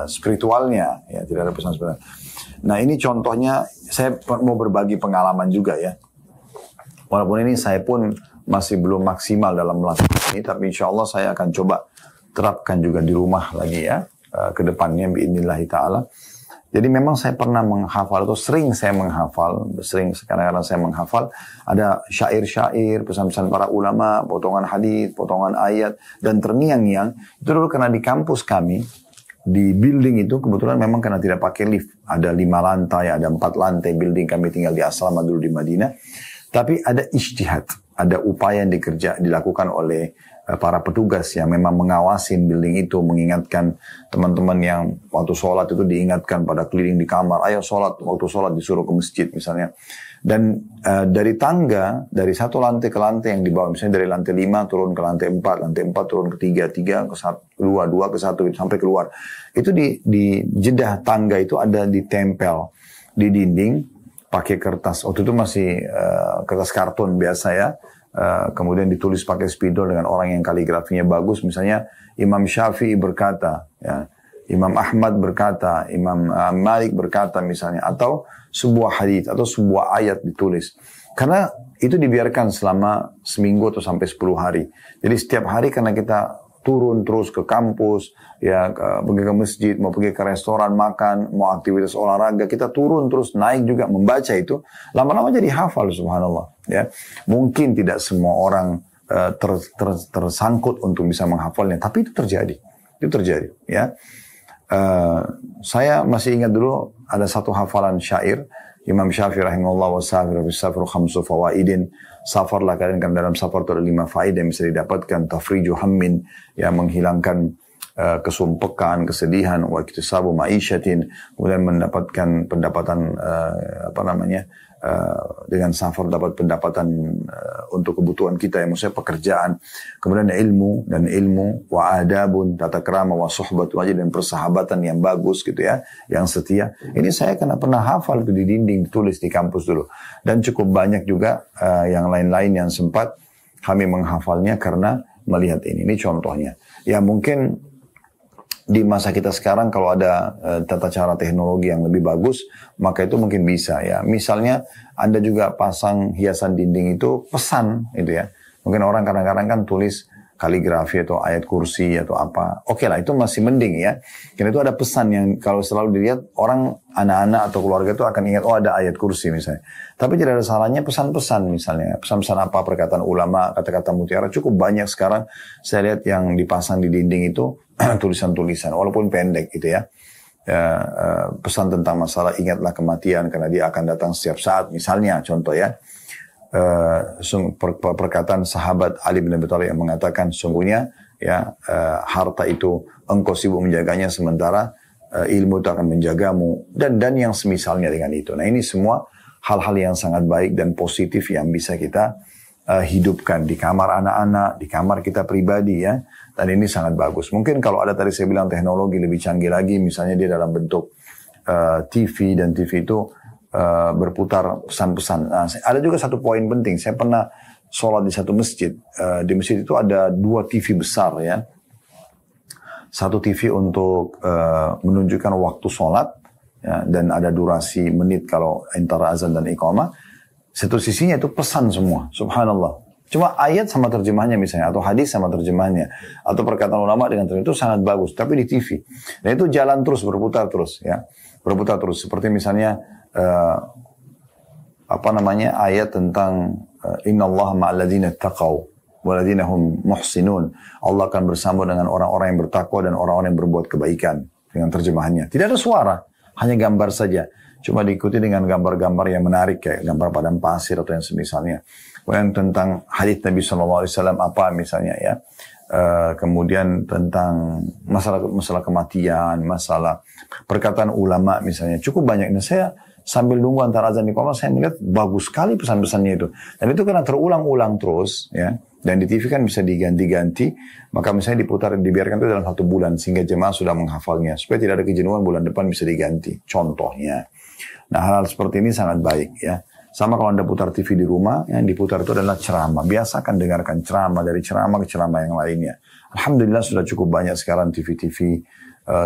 Speaker 1: spiritualnya, ya tidak ada pesan spiritual. Nah ini contohnya, saya mau berbagi pengalaman juga ya. Walaupun ini saya pun masih belum maksimal dalam melakukan ini, tapi insya Allah saya akan coba terapkan juga di rumah lagi ya, ke depannya biidznillah ta'ala. Jadi memang saya pernah menghafal, atau sering saya menghafal, kadang-kadang saya menghafal, ada syair-syair, pesan-pesan para ulama, potongan hadis, potongan ayat, dan terngiang-ngiang. Itu dulu karena di kampus kami, di building itu kebetulan memang karena tidak pakai lift. Ada 5 lantai, ada 4 lantai building, kami tinggal di asrama dulu di Madinah. Tapi ada ijtihad, ada upaya yang dilakukan oleh para petugas yang memang mengawasin building itu, mengingatkan teman-teman yang waktu sholat itu diingatkan pada keliling di kamar, ayo sholat, waktu sholat disuruh ke masjid misalnya. Dan dari tangga, dari satu lantai ke lantai yang dibawa, misalnya dari lantai 5 turun ke lantai 4, lantai 4 turun ke 3, 3 ke 1, 2, 2 ke 1, sampai keluar. Itu di jedah tangga itu ada ditempel di dinding, pakai kertas, waktu itu masih kertas karton biasa ya. Kemudian ditulis pakai spidol dengan orang yang kaligrafinya bagus, misalnya Imam Syafi'i berkata, ya, Imam Ahmad berkata, Imam Malik berkata misalnya, atau sebuah hadits atau sebuah ayat ditulis. Karena itu dibiarkan selama seminggu atau sampai 10 hari. Jadi setiap hari karena kita turun terus ke kampus, ya pergi ke masjid, mau pergi ke restoran makan, mau aktivitas olahraga, kita turun terus naik juga membaca itu, lama-lama jadi hafal subhanallah. Ya, mungkin tidak semua orang tersangkut untuk bisa menghafalnya, tapi itu terjadi. Ya, saya masih ingat dulu ada satu hafalan syair Imam Syafi'i rahimahullah wasafir bisafir khamsu fawaidin. Safarlah kalian, kan dalam safar itu ada 5 faedah yang bisa didapatkan. Tafriju hammin, yang menghilangkan kesumpekan, kesedihan, wa iktisabu ma'isyatin, kemudian mendapatkan pendapatan dengan safar dapat pendapatan untuk kebutuhan kita, yang maksudnya pekerjaan. Kemudian ilmu, wa adabun, tata krama, wa suhbatu wajib, dan persahabatan yang bagus gitu ya, yang setia. Ini saya pernah hafal di dinding, ditulis di kampus dulu. Dan cukup banyak juga yang lain-lain yang sempat kami menghafalnya karena melihat ini. Ini contohnya. Ya mungkin di masa kita sekarang kalau ada tata cara teknologi yang lebih bagus, maka itu mungkin bisa ya. Misalnya Anda juga pasang hiasan dinding itu pesan itu ya. Mungkin orang kadang-kadang kan tulis kaligrafi atau ayat kursi atau apa. Oke lah, itu masih mending ya. Karena itu ada pesan yang kalau selalu dilihat orang, anak-anak atau keluarga itu akan ingat, oh ada ayat kursi misalnya. Tapi tidak ada salahnya pesan-pesan misalnya. Pesan-pesan apa, perkataan ulama, kata-kata mutiara. Cukup banyak sekarang saya lihat yang dipasang di dinding itu tulisan-tulisan, walaupun pendek gitu ya. Pesan tentang masalah ingatlah kematian karena dia akan datang setiap saat. Misalnya contoh ya. Perkataan sahabat Ali bin Abi Thalib yang mengatakan, sungguhnya ya harta itu engkau sibuk menjaganya sementara ilmu itu akan menjagamu, dan yang semisalnya dengan itu. Nah ini semua hal-hal yang sangat baik dan positif yang bisa kita hidupkan di kamar anak-anak, di kamar kita pribadi ya. Dan ini sangat bagus. Mungkin kalau ada tadi saya bilang teknologi lebih canggih lagi, misalnya dia dalam bentuk TV, dan TV itu berputar pesan-pesan. Nah, ada juga satu poin penting. Saya pernah sholat di satu masjid. Di masjid itu ada 2 TV besar ya. Satu TV untuk menunjukkan waktu sholat ya, dan ada durasi menit kalau antara azan dan iqamah. Satu sisinya itu pesan semua. Subhanallah. Cuma ayat sama terjemahnya misalnya, atau hadis sama terjemahnya, atau perkataan ulama dengan terjemah itu sangat bagus. Tapi di TV. Dan itu jalan terus, berputar terus ya. Berputar terus. Seperti misalnya ayat tentang innallaha ma'al ladzina taqaw walladzina hum muhsinun. Allah akan bersama dengan orang-orang yang bertakwa dan orang-orang yang berbuat kebaikan. dengan terjemahannya. Tidak ada suara, hanya gambar saja. Cuma diikuti dengan gambar-gambar yang menarik kayak gambar padang pasir atau yang semisalnya. Kemudian tentang hadits Nabi SAW apa misalnya ya. Kemudian tentang masalah kematian, masalah perkataan ulama misalnya. Cukup banyak. Nah saya sambil nunggu antara azan di kamar, saya melihat bagus sekali pesan-pesannya itu. Dan itu karena terulang-ulang terus ya. Dan di TV kan bisa diganti-ganti, maka misalnya diputar dan dibiarkan itu dalam 1 bulan sehingga jemaah sudah menghafalnya. Supaya tidak ada kejenuhan, bulan depan bisa diganti. Contohnya. Nah hal-hal seperti ini sangat baik ya. Sama kalau Anda putar TV di rumah, yang diputar itu adalah ceramah. Biasakan dengarkan ceramah dari ceramah ke ceramah yang lainnya. Alhamdulillah sudah cukup banyak sekarang TV-TV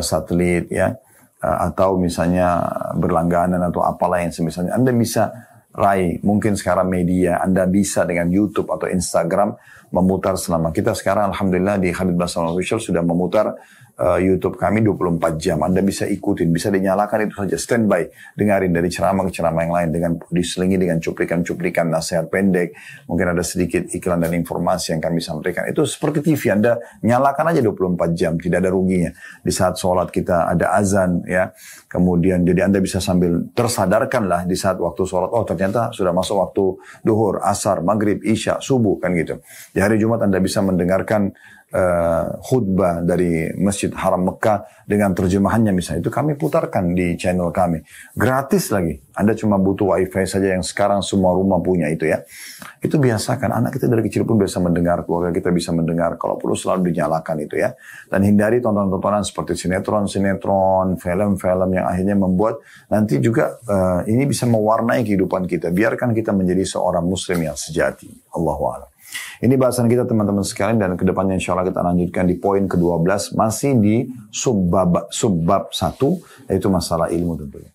Speaker 1: satelit ya. Atau misalnya berlangganan atau apalah yang semisalnya. Anda bisa raih, mungkin sekarang media, Anda bisa dengan YouTube atau Instagram memutar selama. Kita sekarang Alhamdulillah di Khalid Basalamah Official sudah memutar YouTube kami 24 jam. Anda bisa ikutin, bisa dinyalakan itu saja. Standby, dengarin dari ceramah ke ceramah yang lain. Dengan diselingi dengan cuplikan-cuplikan nasihat pendek. Mungkin ada sedikit iklan dan informasi yang kami sampaikan. Itu seperti TV, Anda nyalakan aja 24 jam. Tidak ada ruginya. Di saat sholat kita ada azan ya. Kemudian jadi Anda bisa sambil tersadarkan lah di saat waktu sholat. Oh ternyata sudah masuk waktu duhur, asar, maghrib, isya, subuh kan gitu. Di hari Jumat Anda bisa mendengarkan khutbah dari Masjid Haram Mekah dengan terjemahannya misalnya. Itu kami putarkan di channel kami. Gratis lagi. Anda cuma butuh wifi saja yang sekarang semua rumah punya itu ya. Itu biasakan. Anak kita dari kecil pun bisa mendengar. Keluarga kita bisa mendengar. Kalau perlu selalu dinyalakan itu ya. Dan hindari tontonan-tontonan seperti sinetron-sinetron, film-film yang akhirnya membuat nanti juga ini bisa mewarnai kehidupan kita. Biarkan kita menjadi seorang muslim yang sejati. Allahu a'lam. Ini bahasan kita teman-teman sekalian dan kedepannya insya Allah kita lanjutkan di poin ke-12 masih di subbab 1 yaitu masalah ilmu tentunya.